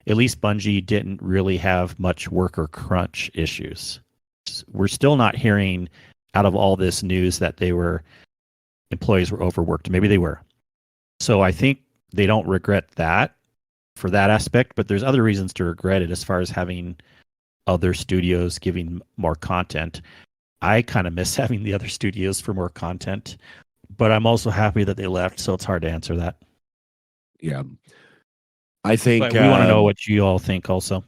at least Bungie didn't really have much worker crunch issues. We're still not hearing out of all this news that employees were overworked. Maybe they were. So I think they don't regret that for that aspect, but there's other reasons to regret it as far as having other studios giving more content. I kind of miss having the other studios for more content, but I'm also happy that they left, so it's hard to answer that. Yeah. I think but we want to know what you all think also.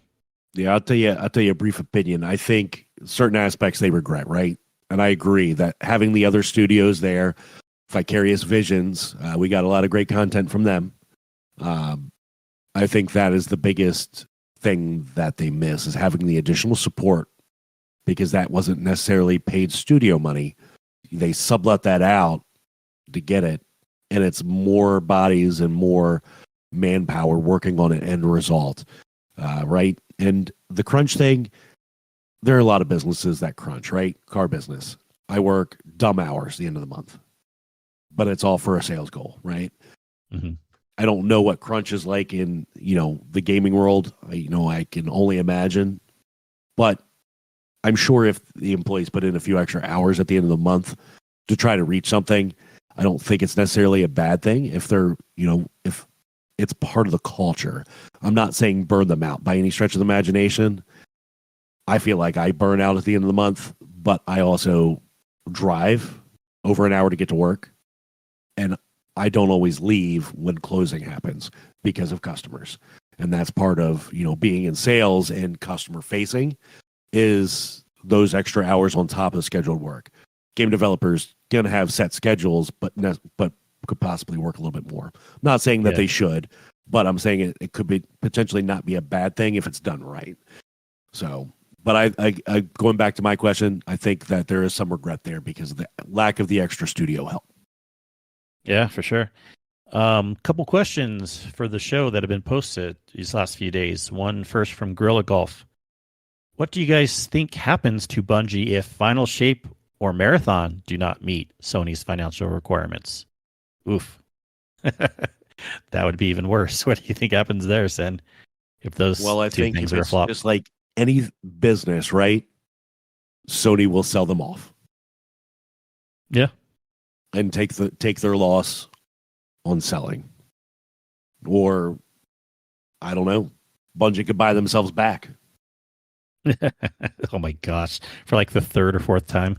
Yeah, I'll tell you a brief opinion. I think certain aspects they regret, right? And I agree that having the other studios there, Vicarious Visions, we got a lot of great content from them. I think that is the biggest thing that they miss is having the additional support because that wasn't necessarily paid studio money. They sublet that out to get it, and it's more bodies and more manpower working on an end result, right? And the crunch thing, there are a lot of businesses that crunch, right? Car business. I work dumb hours at the end of the month, but it's all for a sales goal, right? Mm-hmm. I don't know what crunch is like in, the gaming world. I can only imagine, but I'm sure if the employees put in a few extra hours at the end of the month to try to reach something, I don't think it's necessarily a bad thing if they're, if It's part of the culture. I'm not saying burn them out by any stretch of the imagination. I feel like I burn out at the end of the month, but I also drive over an hour to get to work. And I don't always leave when closing happens because of customers. And that's part of, being in sales and customer facing is those extra hours on top of scheduled work. Game developers going to have set schedules, but could possibly work a little bit more. I'm not saying that they should, but I'm saying it could be potentially not be a bad thing if it's done right. So, but I going back to my question, I think that there is some regret there because of the lack of the extra studio help. Yeah, for sure. Couple questions for the show that have been posted these last few days. One first from Gorilla Golf. What do you guys think happens to Bungie if Final Shape or Marathon do not meet Sony's financial requirements? Oof. That would be even worse. What do you think happens there, Cyn? If those I two think things if are a it's flop? just like any business, right? Sony will sell them off. Yeah. And take their loss on selling. Or I don't know. Bungie could buy themselves back. Oh my gosh. For like the third or fourth time.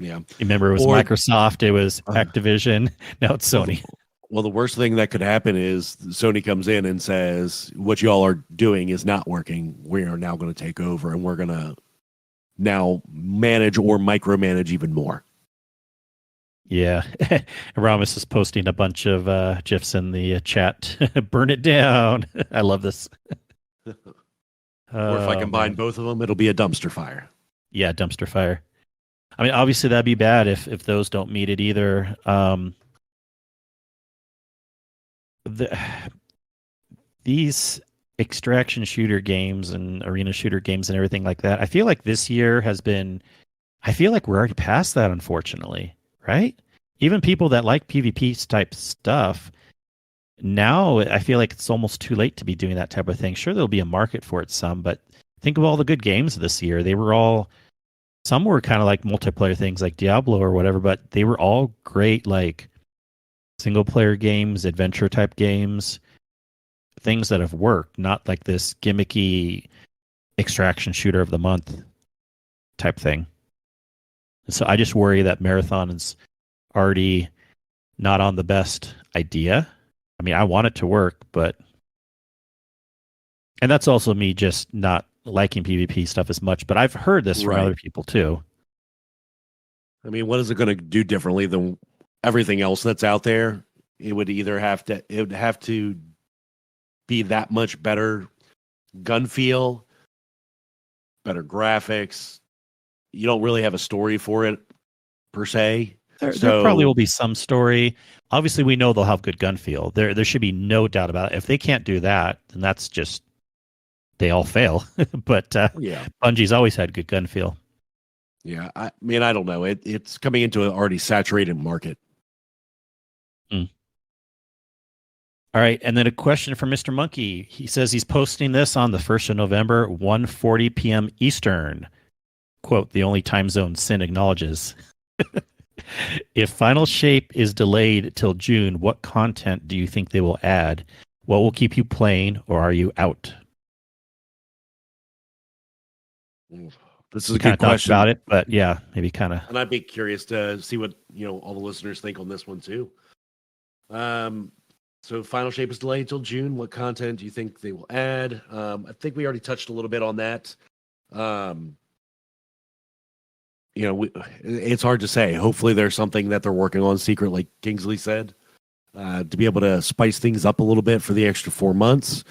Yeah. Remember, it was Microsoft, it was Activision, now it's Sony. Well, the worst thing that could happen is Sony comes in and says, what y'all are doing is not working. We are now going to take over and we're going to now manage or micromanage even more. Yeah. Ramos is posting a bunch of GIFs in the chat. Burn it down. I love this. Or if I combine both of them, it'll be a dumpster fire. Yeah, dumpster fire. I mean, obviously that'd be bad if those don't meet it either. These extraction shooter games and arena shooter games and everything like that, I feel like this year I feel like we're already past that, unfortunately, right? Even people that like PvP type stuff, now I feel like it's almost too late to be doing that type of thing. Sure, there'll be a market for it some, but think of all the good games this year. Some were kind of like multiplayer things like Diablo or whatever, but they were all great, like single player games, adventure type games, things that have worked, not like this gimmicky extraction shooter of the month type thing. So I just worry that Marathon is already not on the best idea. I mean, I want it to work, and that's also me just not liking PvP stuff as much, but I've heard this from other people too. I mean, what is it going to do differently than everything else that's out there? It would have to be that much better gun feel, better graphics. You don't really have a story for it per se. There probably will be some story. Obviously, we know they'll have good gun feel. There should be no doubt about it. If they can't do that, then that's just they all fail. But Bungie's always had good gun feel. Yeah, I mean, I don't know. It's coming into an already saturated market. Mm. All right, and then a question from Mr. Monkey. He says he's posting this on the 1st of November, 1:40 p.m. Eastern. Quote, the only time zone Cyn acknowledges. If Final Shape is delayed till June, what content do you think they will add? What will keep you playing, or are you out? This is a good question about it, but yeah, maybe kind of. And I'd be curious to see what all the listeners think on this one too. So Final Shape is delayed till June. What content do you think they will add? I think we already touched a little bit on that. It's hard to say. Hopefully there's something that they're working on secret, like Kingsley said, to be able to spice things up a little bit for the extra 4 months.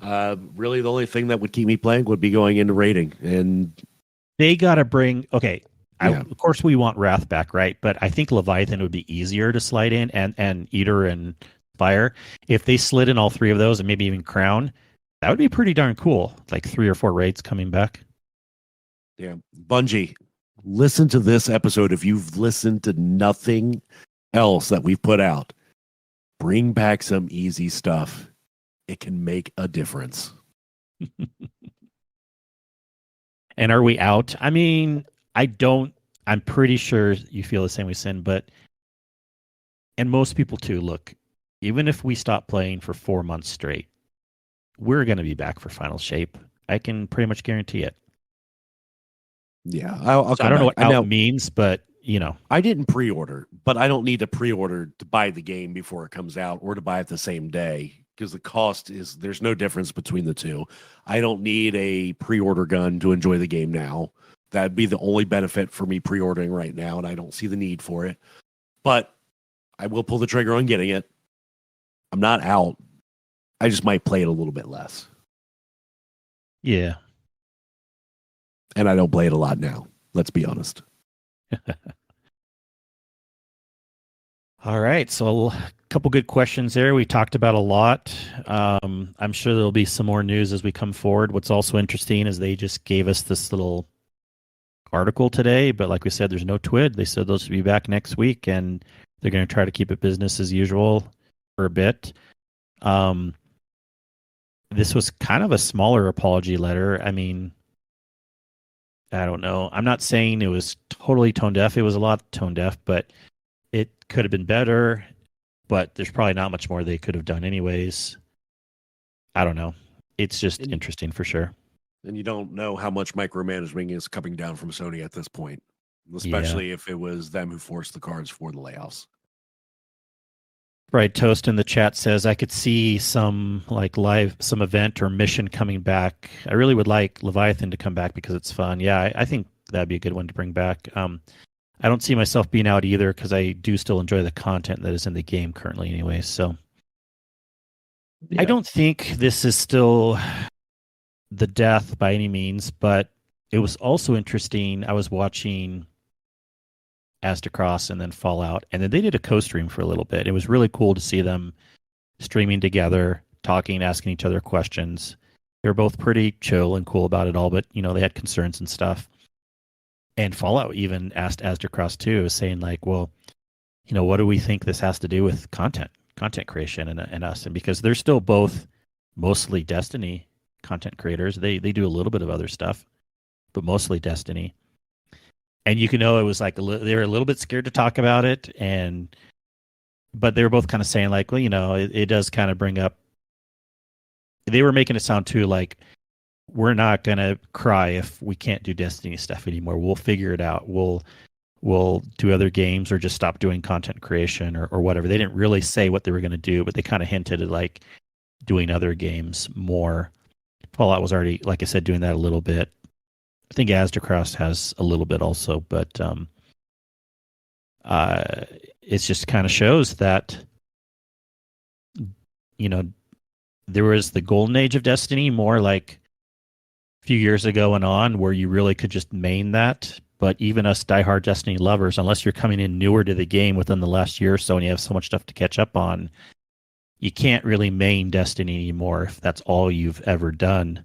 Really, the only thing that would keep me playing would be going into raiding. And they got to bring, of course we want Wrath back, right? But I think Leviathan would be easier to slide in, and Eater and Fire. If they slid in all three of those and maybe even Crown, that would be pretty darn cool. Like 3 or 4 raids coming back. Yeah. Bungie, listen to this episode. If you've listened to nothing else that we've put out, bring back some easy stuff. It can make a difference. And are we out? I mean, I'm pretty sure you feel the same way, Cyn, and most people too. Look, even if we stop playing for 4 months straight, we're going to be back for Final Shape. I can pretty much guarantee it. Yeah, I'll So I don't know what out means, but I didn't pre-order, but I don't need to pre-order to buy the game before it comes out or to buy it the same day because the cost there's no difference between the two. I don't need a pre-order gun to enjoy the game now. That'd be the only benefit for me pre-ordering right now, and I don't see the need for it. But I will pull the trigger on getting it. I'm not out. I just might play it a little bit less. Yeah. And I don't play it a lot now. Let's be honest. All right. So a couple good questions there. We talked about a lot. I'm sure there'll be some more news as we come forward. What's also interesting is they just gave us this little article today, but like we said, there's no TWID. They said those will be back next week, and they're going to try to keep it business as usual for a bit. This was kind of a smaller apology letter. I mean, I don't know. I'm not saying it was totally tone deaf. It was a lot tone deaf, but it could have been better. But there's probably not much more they could have done anyways. I don't know. It's just interesting for sure. And you don't know how much micromanaging is coming down from Sony at this point, especially if it was them who forced the cards for the layoffs. Right. Toast in the chat says, I could see some some event or mission coming back. I really would like Leviathan to come back because it's fun. Yeah, I think that'd be a good one to bring back. I don't see myself being out either because I do still enjoy the content that is in the game currently anyway. So yeah. I don't think this is still the death by any means, but it was also interesting. I was watching Aztecross and then Fallout, and then they did a co-stream for a little bit. It was really cool to see them streaming together, talking, asking each other questions. They were both pretty chill and cool about it all, but they had concerns and stuff. And Fallout even asked Aztecross too, saying like, well, what do we think this has to do with content creation and us? And because they're still both mostly Destiny content creators, they do a little bit of other stuff, but mostly Destiny. And it was like they were a little bit scared to talk about it, but they were both kind of saying like, well, it does kind of bring up. They were making it sound too like we're not gonna cry if we can't do Destiny stuff anymore. We'll figure it out. We'll do other games or just stop doing content creation or whatever. They didn't really say what they were gonna do, but they kind of hinted at like doing other games more. Fallout was already, like I said, doing that a little bit. I think Aztecross has a little bit also, but it just kind of shows that there was the golden age of Destiny, more like a few years ago and on, where you really could just main that. But even us diehard Destiny lovers, unless you're coming in newer to the game within the last year or so and you have so much stuff to catch up on, you can't really main Destiny anymore if that's all you've ever done.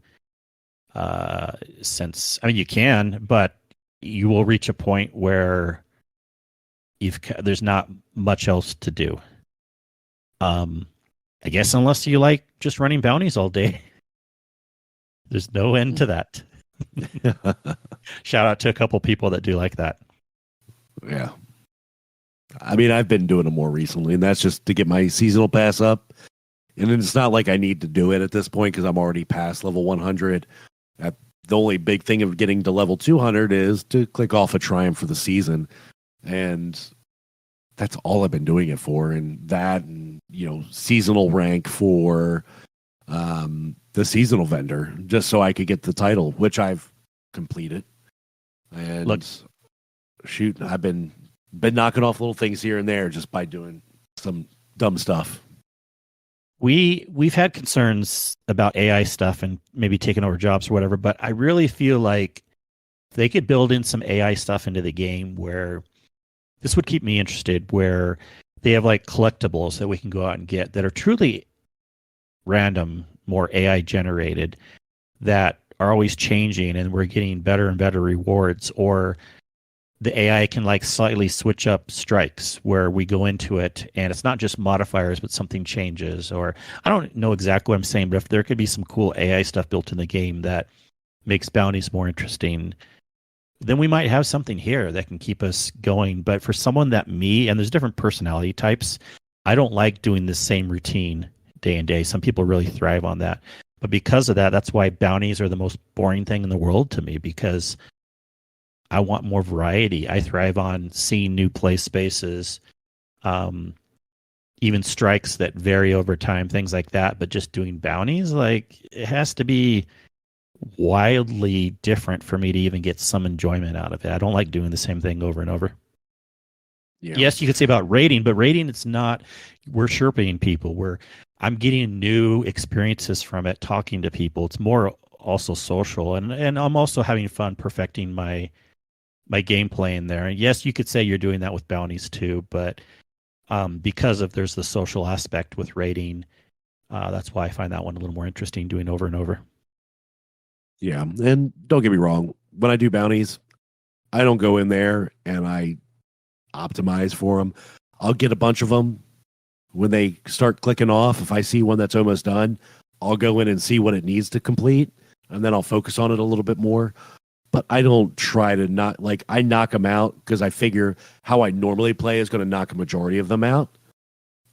You can, but you will reach a point where there's not much else to do. I guess unless you like just running bounties all day. There's no end to that. Shout out to a couple people that do like that. Yeah. I mean, I've been doing it more recently, and that's just to get my seasonal pass up. And it's not like I need to do it at this point because I'm already past level 100. The only big thing of getting to level 200 is to click off a triumph for the season. And that's all I've been doing it for. And that, and, seasonal rank for the seasonal vendor, just so I could get the title, which I've completed. And I've been knocking off little things here and there just by doing some dumb stuff. We've had concerns about AI stuff and maybe taking over jobs or whatever, but I really feel like if they could build in some AI stuff into the game where this would keep me interested, where they have like collectibles that we can go out and get that are truly random, more AI generated, that are always changing and we're getting better and better rewards, or the AI can like slightly switch up strikes where we go into it and it's not just modifiers, but something changes. Or I don't know exactly what I'm saying, but if there could be some cool AI stuff built in the game that makes bounties more interesting, then we might have something here that can keep us going. But for someone and there's different personality types, I don't like doing the same routine day and day. Some people really thrive on that. But because of that, that's why bounties are the most boring thing in the world to me, because I want more variety. I thrive on seeing new play spaces, even strikes that vary over time, things like that. But just doing bounties, like, it has to be wildly different for me to even get some enjoyment out of it. I don't like doing the same thing over and over. Yeah. Yes, you could say about rating, but rating, it's not, we're chirping people. I'm getting new experiences from it, talking to people. It's more also social, and I'm also having fun perfecting my gameplay in there. And yes, you could say you're doing that with bounties too, but because of there's the social aspect with rating, that's why I find that one a little more interesting doing over and over. Yeah. And don't get me wrong, when I do bounties, I don't go in there and I optimize for them. I'll get a bunch of them. When they start clicking off, if I see one that's almost done, I'll go in and see what it needs to complete, and then I'll focus on it a little bit more. But I don't try to not, like, I knock them out because I figure how I normally play is going to knock a majority of them out.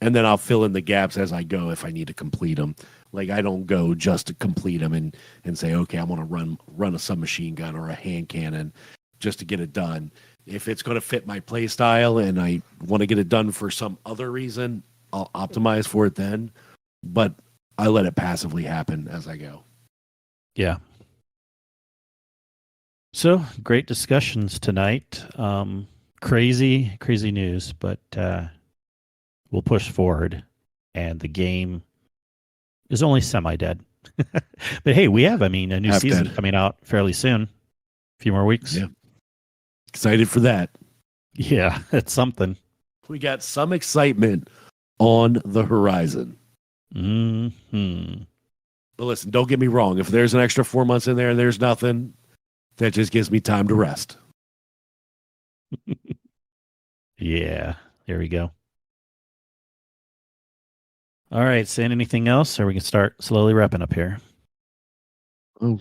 And then I'll fill in the gaps as I go if I need to complete them. Like, I don't go just to complete them and say, okay, I want to run a submachine gun or a hand cannon just to get it done. If it's going to fit my play style and I want to get it done for some other reason, I'll optimize for it then. But I let it passively happen as I go. Yeah. So great discussions tonight. Crazy news, but we'll push forward. And the game is only semi-dead. But hey, we have, a new Half season dead. coming out fairly soon. A few more weeks. Yeah. Excited for that. Yeah, it's something. We got some excitement on the horizon. Mm-hmm. But listen, don't get me wrong. If there's an extra 4 months in there and there's nothing, that just gives me time to rest. Yeah, there we go. All right, Cyn, anything else, or we can start slowly wrapping up here? Oh,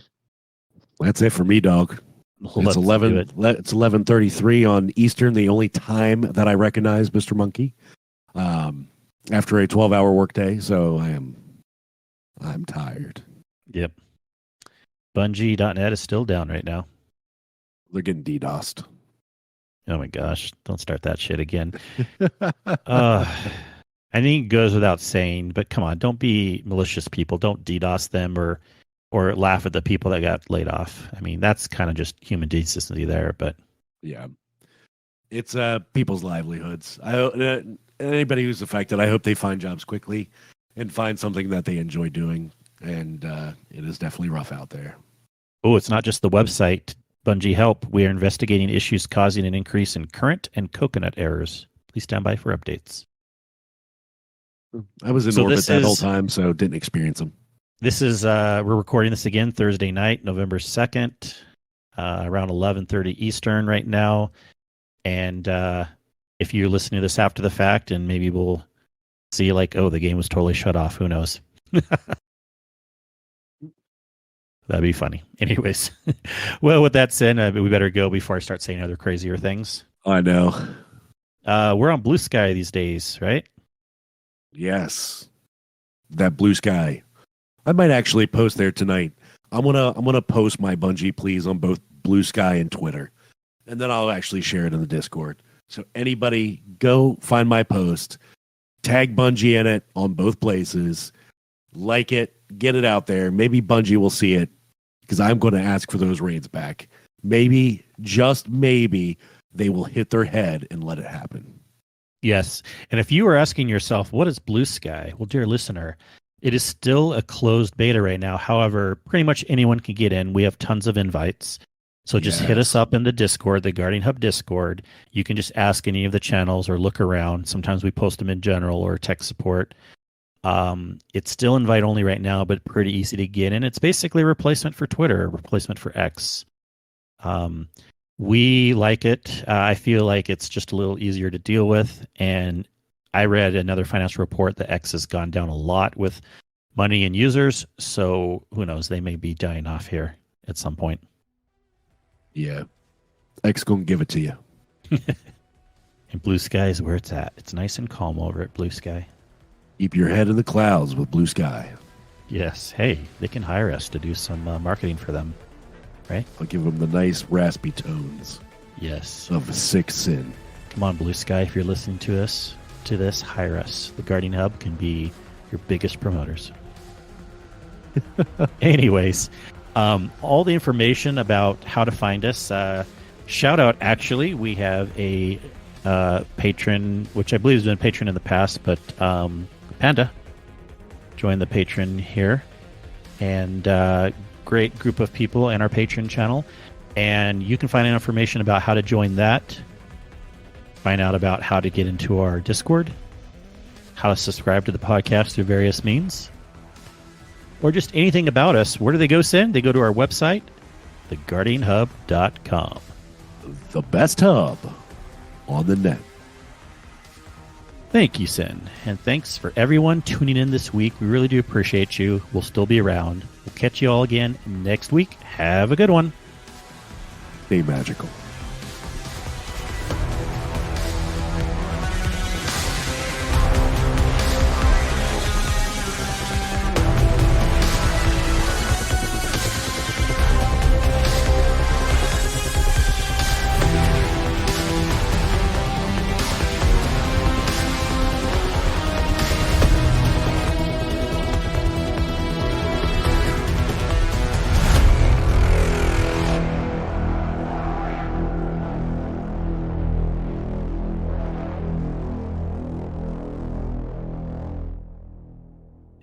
that's it for me, dog. Let's It's do it. It's 11:33 on Eastern, the only time that I recognize Mr. Monkey. After a 12-hour workday, so I'm tired. Yep. Bungie.net is still down right now. They're getting DDoSed. Oh my gosh, don't start that shit again. I think it goes without saying, but come on, don't be malicious people. Don't DDoS them or laugh at the people that got laid off. I mean, that's kind of just human decency there, but yeah. It's people's livelihoods. Anybody who's affected, I hope they find jobs quickly and find something that they enjoy doing. And it is definitely rough out there. Oh, it's not just the website. Bungie help. We are investigating issues causing an increase in current and coconut errors. Please stand by for updates. I was in orbit that whole time, so didn't experience them. This is we're recording this again Thursday night, November 2nd, around 11:30 Eastern right now. And if you're listening to this after the fact, and maybe we'll see like, oh, the game was totally shut off. Who knows? That'd be funny. Anyways, well, with that said, we better go before I start saying other crazier things. I know. We're on Blue Sky these days, right? Yes, that Blue Sky. I might actually post there tonight. I'm gonna post my Bungie please on both Blue Sky and Twitter, and then I'll actually share it in the Discord. So anybody go find my post, tag Bungie in it on both places, like it, get it out there. Maybe Bungie will see it because I'm going to ask for those raids back. Maybe, just maybe, they will hit their head and let it happen. Yes. And if you are asking yourself, what is Blue Sky? Well, dear listener, it is still a closed beta right now. However, pretty much anyone can get in. We have tons of invites. So just hit us up in the Discord, the Guardian Hub Discord. You can just ask any of the channels or look around. Sometimes we post them in general or tech support. It's still invite only right now, but pretty easy to get in. It's basically a replacement for Twitter, a replacement for X. We like it. I feel like it's just a little easier to deal with. And I read another financial report that X has gone down a lot with money and users. So who knows? They may be dying off here at some point. Yeah. X gonna give it to you. And Blue Sky is where it's at. It's nice and calm over at Blue Sky. Keep your head in the clouds with Blue Sky. Yes. Hey, they can hire us to do some marketing for them, right? I'll give them the nice raspy tones Yes. of Sick Cyn. Come on, Blue Sky, if you're listening to this, hire us. The Guardian Hub can be your biggest promoters. Anyways, all the information about how to find us, shout out, actually, we have a patron, which I believe has been a patron in the past, but Panda joined the patron here, and great group of people in our patron channel. And you can find out information about how to join that, find out about how to get into our Discord, how to subscribe to the podcast through various means, or just anything about us. Where do they go, Cyn? They go to our website, theguardianhub.com. The best hub on the net. Thank you, Cyn. And thanks for everyone tuning in this week. We really do appreciate you. We'll still be around. We'll catch you all again next week. Have a good one. Stay magical.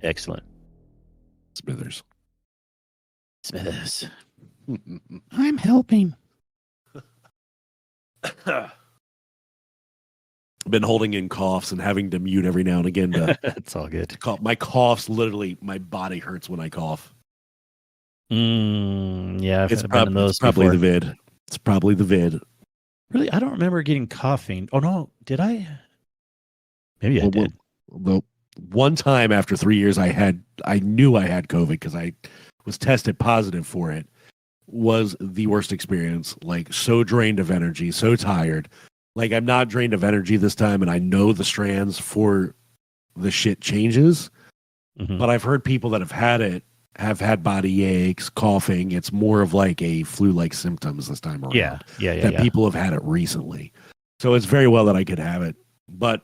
Excellent. Smithers. Smithers. I'm helping. Been holding in coughs and having to mute every now and again to It's all good. cough. My coughs, literally, my body hurts when I cough. Yeah, I've It's, been in those it's probably before. the vid. It's probably the vid. Really, I don't remember getting coughing. Oh no, did I? Maybe I did. The one time after 3 years, I knew I had COVID because I was tested positive for it. Was the worst experience. Like, so drained of energy, so tired. Like, I'm not drained of energy this time, and I know the strands for the shit changes. Mhm. But I've heard people that have had it have had body aches, coughing. It's more of like a flu-like symptoms this time around. Yeah. That people have had it recently. So it's very well that I could have it. But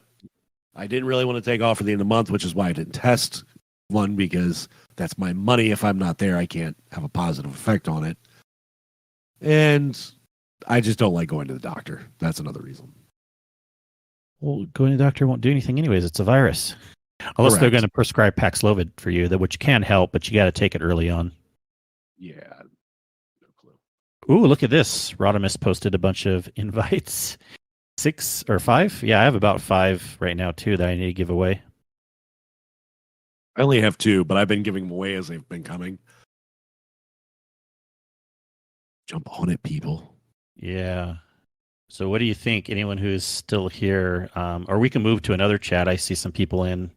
I didn't really want to take off for the end of the month, which is why I didn't test one, because that's my money. If I'm not there, I can't have a positive effect on it. And I just don't like going to the doctor. That's another reason. Well, going to the doctor won't do anything anyways. It's a virus. Unless they're Correct. going to prescribe Paxlovid for you, which can help, but you got to take it early on. Yeah. No clue. Ooh, look at this. Rodimus posted a bunch of invites. 6 or 5? Yeah, I have about 5 right now, too, that I need to give away. I only have 2, but I've been giving them away as they've been coming. Jump on it, people. Yeah. So what do you think? Anyone who's still here, or we can move to another chat. I see some people in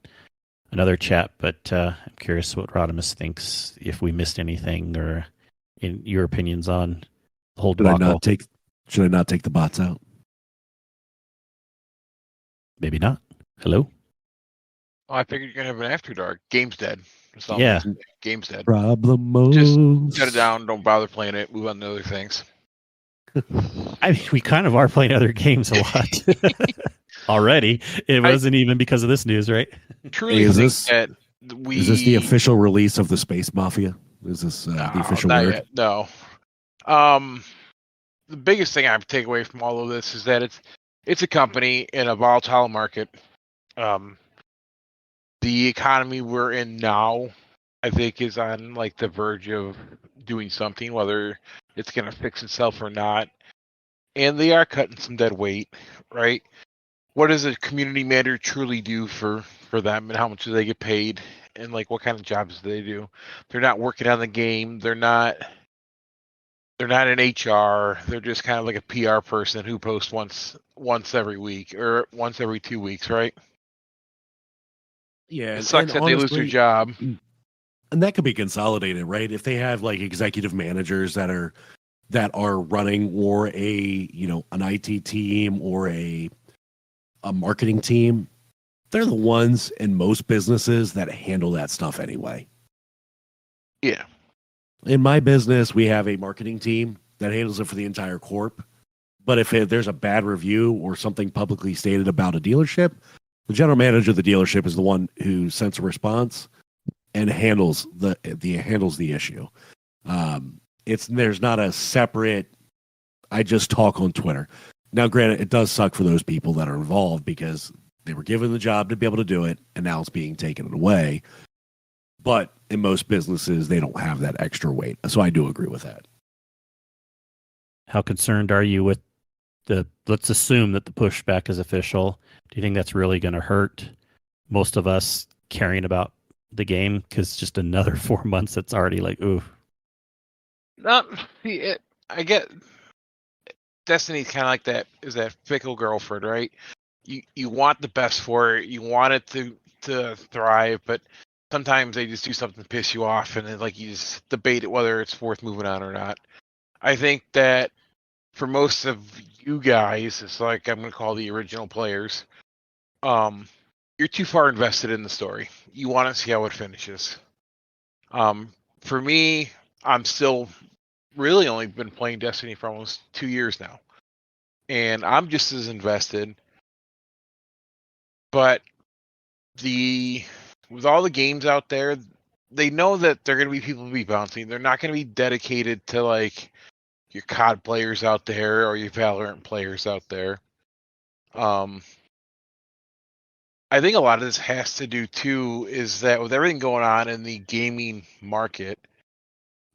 another chat, but I'm curious what Rodimus thinks, if we missed anything, or in your opinions on the whole Should I debacle. not take the bots out? Maybe not. Hello? Oh, I figured you're gonna have an after dark. Game's dead. That's all. Yeah. Game's dead. Problemos. Just shut it down. Don't bother playing it. Move on to other things. I mean, we kind of are playing other games a lot already. It wasn't even because of this news, right? Truly Hey, is think this- that we Is this the official release of the Space Mafia? Is this the official not word? yet, no. The biggest thing I take away from all of this is that it's a company in a volatile market. The economy we're in now, I think, is on like the verge of doing something, whether it's going to fix itself or not. And they are cutting some dead weight, right? What does a community manager truly do for them, and how much do they get paid, and like what kind of jobs do they do? They're not working on the game. They're not in HR. They're just kind of like a PR person who posts once every week or once every 2 weeks, right? Yeah, It sucks that they lose their job. And that could be consolidated, right? If they have like executive managers that are running, or an IT team, or a a marketing team, they're the ones in most businesses that handle that stuff anyway. Yeah. In my business, we have a marketing team that handles it for the entire corp. But if there's a bad review or something publicly stated about a dealership, the general manager of the dealership is the one who sends a response and handles the issue. There's not a separate. I just talk on Twitter. Now, granted, it does suck for those people that are involved because they were given the job to be able to do it, and now it's being taken away. But in most businesses, they don't have that extra weight. So I do agree with that. How concerned are you with let's assume that the pushback is official. Do you think that's really going to hurt most of us caring about the game? Because just another 4 months, it's already like, ooh. I get Destiny's kind of like that, is that fickle girlfriend, right? You want the best for it. You want it to thrive, but sometimes they just do something to piss you off, and then like you just debate it whether it's worth moving on or not. I think that for most of you guys, it's like I'm going to call the original players. You're too far invested in the story. You want to see how it finishes. For me, I'm still really only been playing Destiny for almost 2 years now, and I'm just as invested. But with all the games out there, they know that they're going to be people to be bouncing. They're not going to be dedicated to like your COD players out there or your Valorant players out there. I think a lot of this has to do too is that with everything going on in the gaming market,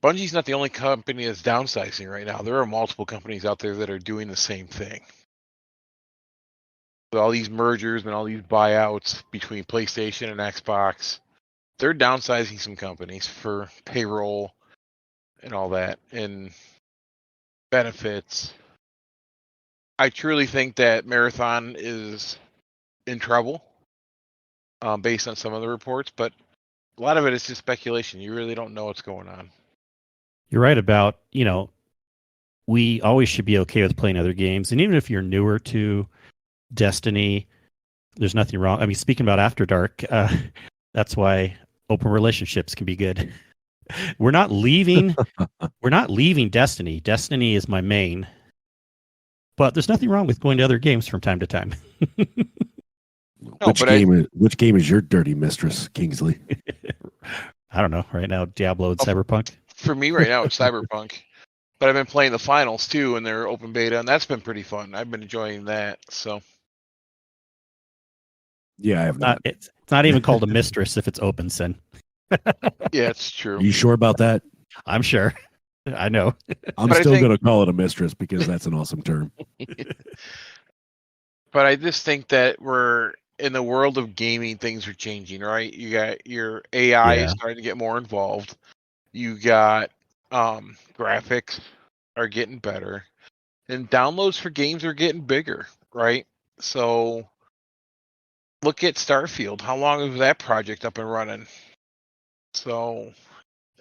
Bungie's not the only company that's downsizing right now. There are multiple companies out there that are doing the same thing. With all these mergers and all these buyouts between PlayStation and Xbox, they're downsizing some companies for payroll and all that and benefits. I truly think that Marathon is in trouble based on some of the reports, but a lot of it is just speculation. You really don't know what's going on. You're right about, we always should be okay with playing other games. And even if you're newer to Destiny, there's nothing wrong. I mean, speaking about After Dark, that's why open relationships can be good. We're not leaving Destiny. Destiny is my main. But there's nothing wrong with going to other games from time to time. Which game is your dirty mistress, Kingsley? I don't know. Right now, Diablo and Cyberpunk. For me right now, it's Cyberpunk. But I've been playing the finals too, and they're open beta, and that's been pretty fun. I've been enjoying that. So, yeah, I have not. It's not even called a mistress if it's open, Cyn. Yeah, it's true. Are you sure about that? I'm sure. I know. I'm still going to call it a mistress because that's an awesome term. But I just think that we're in the world of gaming, things are changing, right? You got your AI is starting to get more involved. You got graphics are getting better, and downloads for games are getting bigger, right? So look at Starfield. How long is that project up and running? So,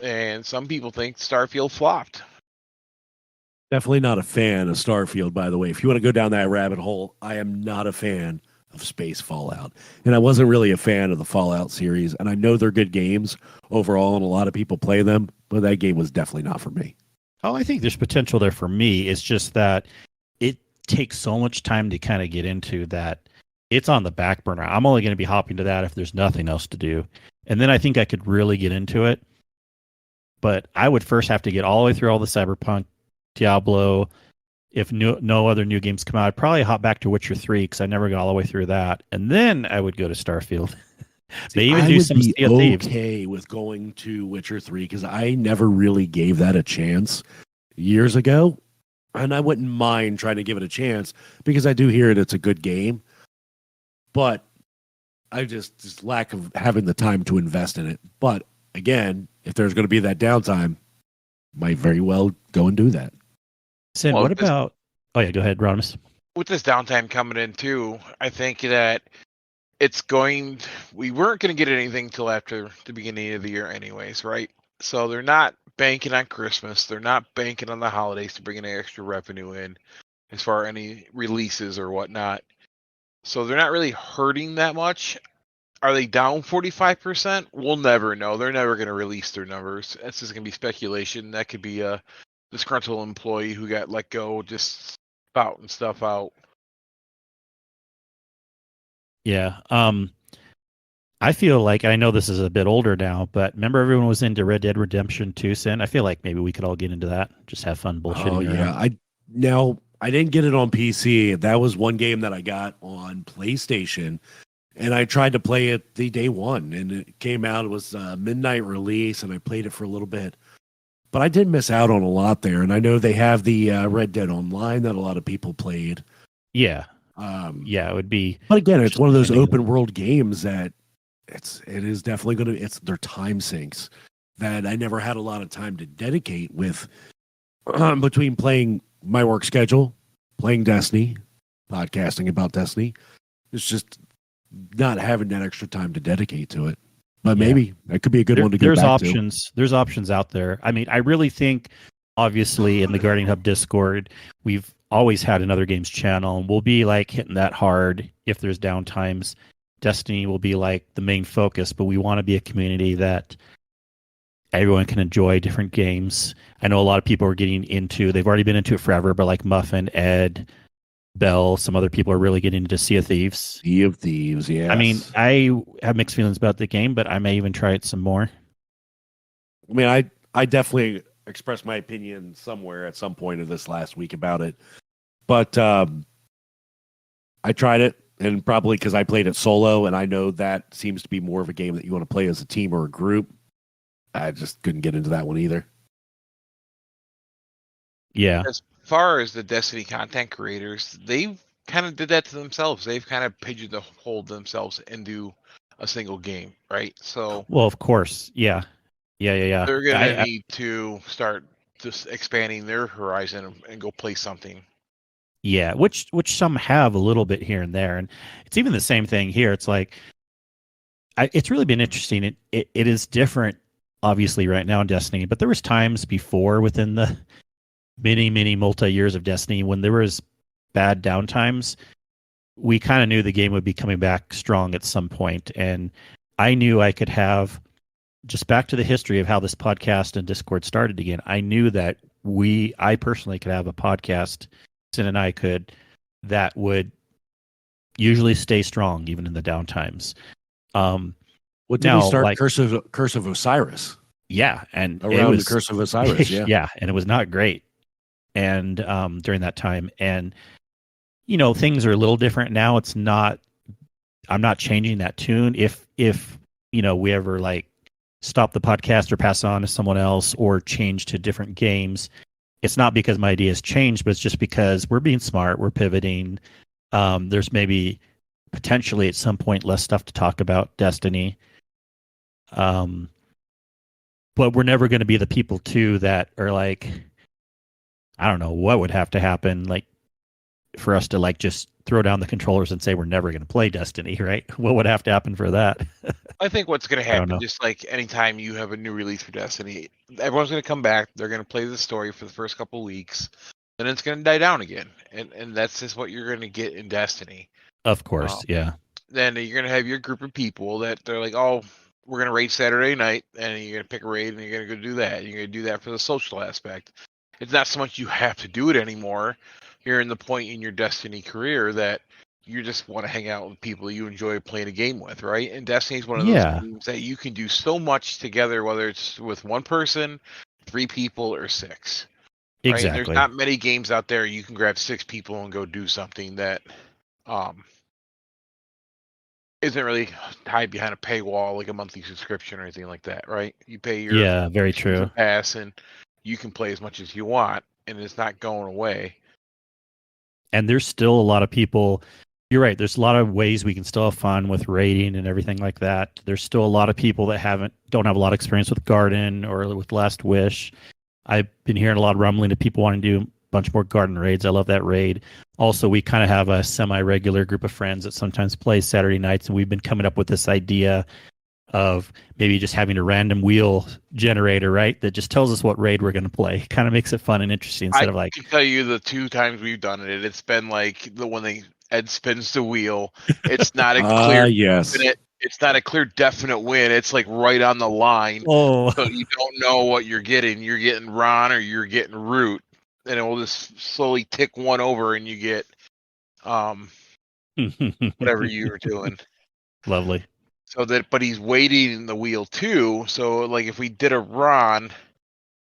and some people think Starfield flopped. Definitely not a fan of Starfield, by the way. If you want to go down that rabbit hole, I am not a fan of space Fallout. And I wasn't really a fan of the Fallout series. And I know they're good games overall, and a lot of people play them, but that game was definitely not for me. Oh, I think there's potential there for me. It's just that it takes so much time to kind of get into that. It's on the back burner. I'm only going to be hopping to that if there's nothing else to do. And then I think I could really get into it. But I would first have to get all the way through all the Cyberpunk, Diablo. If no other new games come out, I'd probably hop back to Witcher 3 because I never got all the way through that. And then I would go to Starfield. They even do some Sea of Thieves. Okay with going to Witcher 3 because I never really gave that a chance years ago. And I wouldn't mind trying to give it a chance because I do hear it's a good game. But I just lack of having the time to invest in it. But again, if there's going to be that downtime, might very well go and do that. Cyn, what about... Oh, yeah, go ahead, Rodimus. With this downtime coming in, too, I think that we weren't going to get anything till after the beginning of the year anyways, right? So they're not banking on Christmas. They're not banking on the holidays to bring any extra revenue in as far as any releases or whatnot. So they're not really hurting that much. Are they down 45%? We'll never know. They're never going to release their numbers. It's just going to be speculation. That could be a disgruntled employee who got let go, just spouting stuff out. Yeah. I feel like, I know this is a bit older now, but remember everyone was into Red Dead Redemption 2, Cyn? I feel like maybe we could all get into that. Just have fun bullshitting Oh yeah, around. I didn't get it on PC. That was one game that I got on PlayStation, and I tried to play it the day one, and it came out. It was a midnight release, and I played it for a little bit. But I did miss out on a lot there, and I know they have the Red Dead Online that a lot of people played. Yeah. Yeah, it would be. But again, it's one of those open world games that it is definitely going to. It's their time sinks that I never had a lot of time to dedicate with between playing my work schedule, playing Destiny, podcasting about Destiny. It's just not having that extra time to dedicate to it. But maybe that could be a good one to go There's back options. to. There's options out there. I mean, I really think, obviously, in the Guardian Hub Discord, we've always had another games channel, and we'll be like hitting that hard if there's downtimes. Destiny will be like the main focus, but we want to be a community that everyone can enjoy different games. I know a lot of people are getting into, they've already been into it forever, but like Muffin, Ed, Bell, some other people are really getting into Sea of Thieves. Sea of Thieves, yeah. I mean, I have mixed feelings about the game, but I may even try it some more. I mean, I definitely expressed my opinion somewhere at some point of this last week about it. But I tried it, and probably because I played it solo, and I know that seems to be more of a game that you want to play as a team or a group. I just couldn't get into that one either. Yeah. As far as the Destiny content creators, they've kind of did that to themselves. They've kind of pigeonholed themselves into a single game, right? So, well, of course, yeah. They're gonna need to start just expanding their horizon and go play something. Yeah, which some have a little bit here and there, and it's even the same thing here. It's like, it's really been interesting. It is different, obviously, right now in Destiny, but there was times before within the many multi years of Destiny when there was bad downtimes. We kind of knew the game would be coming back strong at some point, and I knew I could have, just back to the history of how this podcast and Discord started again. I knew that I personally could have a podcast, Cyn and I could, that would usually stay strong even in the downtimes. What did we start? Like, Curse of Osiris. Yeah, and around the Curse of Osiris. Yeah, yeah, and it was not great. And during that time, and things are a little different now. It's not. I'm not changing that tune. If we ever like stop the podcast or pass on to someone else or change to different games, it's not because my ideas changed, but it's just because we're being smart, we're pivoting. There's maybe potentially at some point less stuff to talk about Destiny. But we're never going to be the people too that are like, I don't know what would have to happen like for us to like just throw down the controllers and say we're never going to play Destiny, right? What would have to happen for that? I think what's going to happen, just like anytime you have a new release for Destiny, everyone's going to come back. They're going to play the story for the first couple of weeks, and it's going to die down again. And that's just what you're going to get in Destiny. Of course, yeah. Then you're going to have your group of people that they're like, oh, we're going to raid Saturday night, and you're going to pick a raid, and you're going to go do that. You're going to do that for the social aspect. It's not so much you have to do it anymore. You're in the point in your Destiny career that you just want to hang out with people you enjoy playing a game with, right? And Destiny is one of those games that you can do so much together, whether it's with one person, 3 people, or 6. Right? Exactly. There's not many games out there you can grab 6 people and go do something that isn't really tied behind a paywall, like a monthly subscription or anything like that, right? You pay your very true pass, and you can play as much as you want, and it's not going away. And there's still a lot of people. You're right. There's a lot of ways we can still have fun with raiding and everything like that. There's still a lot of people that don't have a lot of experience with Garden or with Last Wish. I've been hearing a lot of rumbling of people wanting to do a bunch more Garden raids. I love that raid. Also, we kind of have a semi-regular group of friends that sometimes play Saturday nights, and we've been coming up with this idea of maybe just having a random wheel generator, right? That just tells us what raid we're going to play. Kind of makes it fun and interesting instead of like. I can tell you the 2 times we've done it, it's been like when they Ed spins the wheel. It's not a clear Yes. definite, it's not a clear definite win. It's like right on the line. Oh, So you don't know what you're getting. You're getting Ron or you're getting Root. And it will just slowly tick one over and you get whatever you were doing. Lovely. So that, but he's waiting in the wheel too. So like if we did a Ron,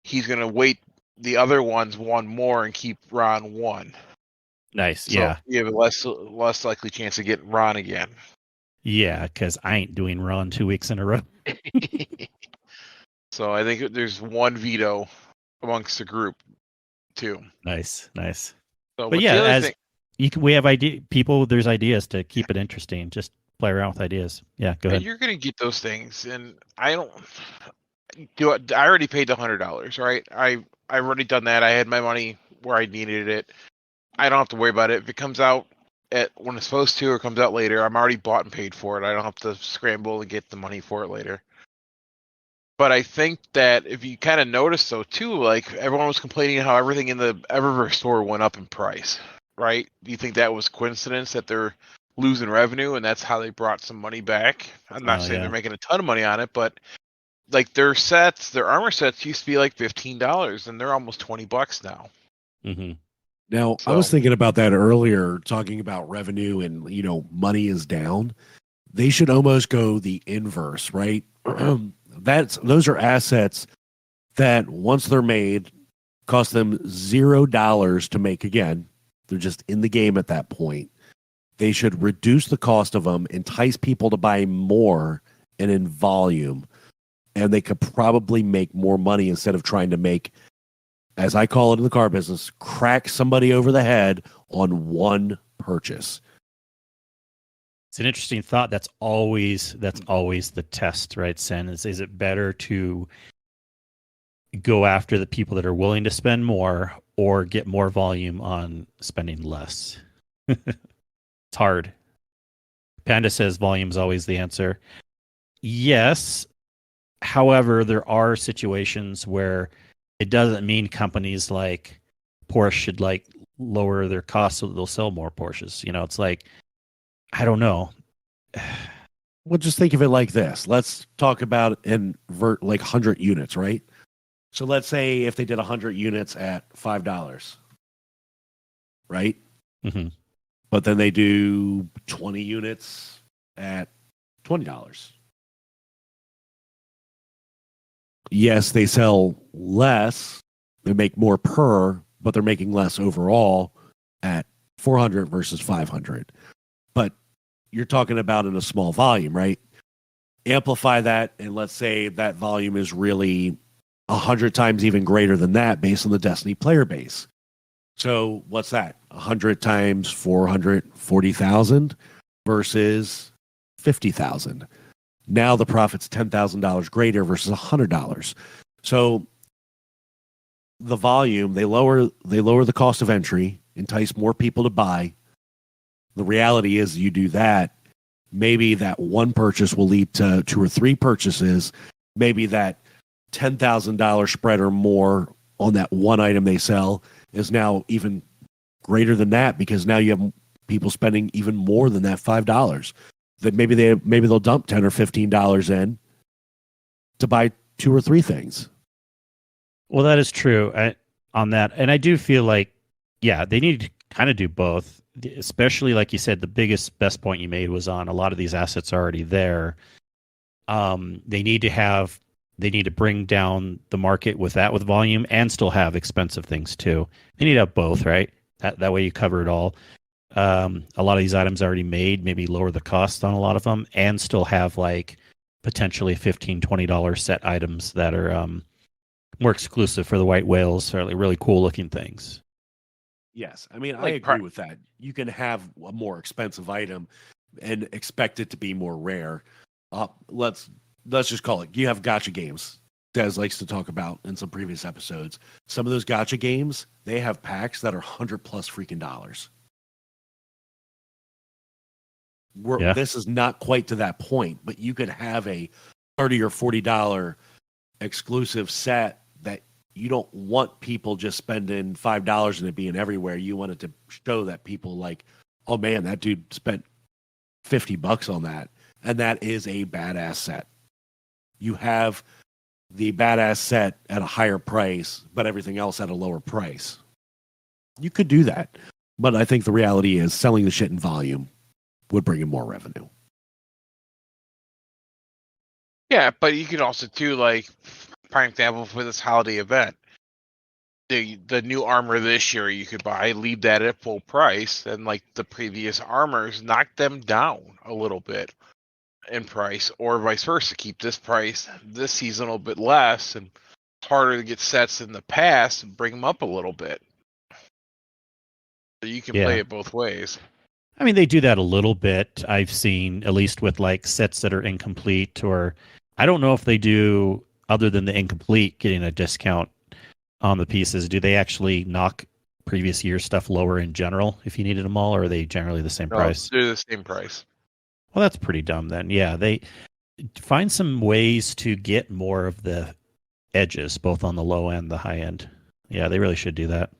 he's gonna wait the other ones one more and keep Ron one. Nice. So Yeah. you have a less likely chance of getting Ron again. Yeah, because I ain't doing Ron 2 weeks in a row. So I think there's one veto amongst the group too. Nice. So, But the yeah, other as thing, we have people. There's ideas to keep it interesting. Just play around with ideas. Yeah, go and ahead. you're gonna get those things, and I don't do it. I already paid the $100, right? I've already done that. I had my money where I needed it. I don't have to worry about it. If it comes out at when it's supposed to or comes out later, I'm already bought and paid for it. I don't have to scramble and get the money for it later. But I think that if you kind of notice though too, like everyone was complaining how everything in the Eververse store went up in price, right? Do you think that was coincidence that they're losing revenue and that's how they brought some money back? I'm not saying they're making a ton of money on it, but like their armor sets used to be like $15 and they're almost $20 now. Mm-hmm. Now, I was thinking about that earlier, talking about revenue and, money is down. They should almost go the inverse, right? Those are assets that once they're made cost them $0 to make again. They're just in the game at that point. They should reduce the cost of them, entice people to buy more and in volume. And they could probably make more money instead of trying to make, as I call it in the car business, crack somebody over the head on one purchase. It's an interesting thought. That's always the test, right, Cyn? Is it better to go after the people that are willing to spend more or get more volume on spending less? It's hard. Panda says volume is always the answer. Yes. However, there are situations where it doesn't mean companies like Porsche should like lower their costs so that they'll sell more Porsches. It's like, I don't know. Well, just think of it like this. Let's talk about like 100 units, right? So let's say if they did 100 units at $5, right? Mm-hmm. But then they do 20 units at $20. Yes, they sell less. They make more per, but they're making less overall at 400 versus 500. But you're talking about in a small volume, right? Amplify that, and let's say that volume is really 100 times even greater than that based on the Destiny player base. So what's that? 100 times 440,000 versus 50,000. Now the profit's $10,000 greater versus $100. So the volume, they lower the cost of entry, entice more people to buy. The reality is you do that, maybe that one purchase will lead to 2 or 3 purchases. Maybe that $10,000 spread or more on that one item they sell is now even greater than that because now you have people spending even more than that $5. That maybe they'll dump $10 or $15 in to buy 2 or 3 things. Well, that is true on that. And I do feel like, yeah, they need to kind of do both, especially like you said, best point you made was on a lot of these assets are already there. They need to bring down the market with volume and still have expensive things too. They need to have both, right? That way you cover it all. A lot of these items already made, maybe lower the cost on a lot of them and still have like potentially $15, $20 set items that are more exclusive for the white whales, or like really cool looking things. Yes. I mean, Like I agree with that. You can have a more expensive item and expect it to be more rare. Let's just call it. You have gacha games. Des likes to talk about in some previous episodes. Some of those gacha games, they have packs that are $100+ freaking dollars. This is not quite to that point, but you could have a $30 or $40 exclusive set that you don't want people just spending $5 and it being everywhere. You want it to show that people like oh man, that dude spent $50 on that. And that is a badass set. You have the badass set at a higher price, but everything else at a lower price. You could do that. But I think the reality is selling the shit in volume would bring in more revenue. Yeah, but you could also do, like, prime example for this holiday event. The new armor this year you could buy, leave that at full price, and like the previous armors, knock them down a little bit in price, or vice versa. Keep this price this season a little bit less, and harder to get sets in the past, and bring them up a little bit. So you can play it both ways. I mean, they do that a little bit. I've seen, at least with like sets that are incomplete, or I don't know if they do, other than the incomplete, getting a discount on the pieces. Do they actually knock previous year stuff lower in general if you needed them all, or are they generally the same price? They're the same price. Well, that's pretty dumb then. Yeah, they find some ways to get more of the edges, both on the low and the high end. Yeah, they really should do that.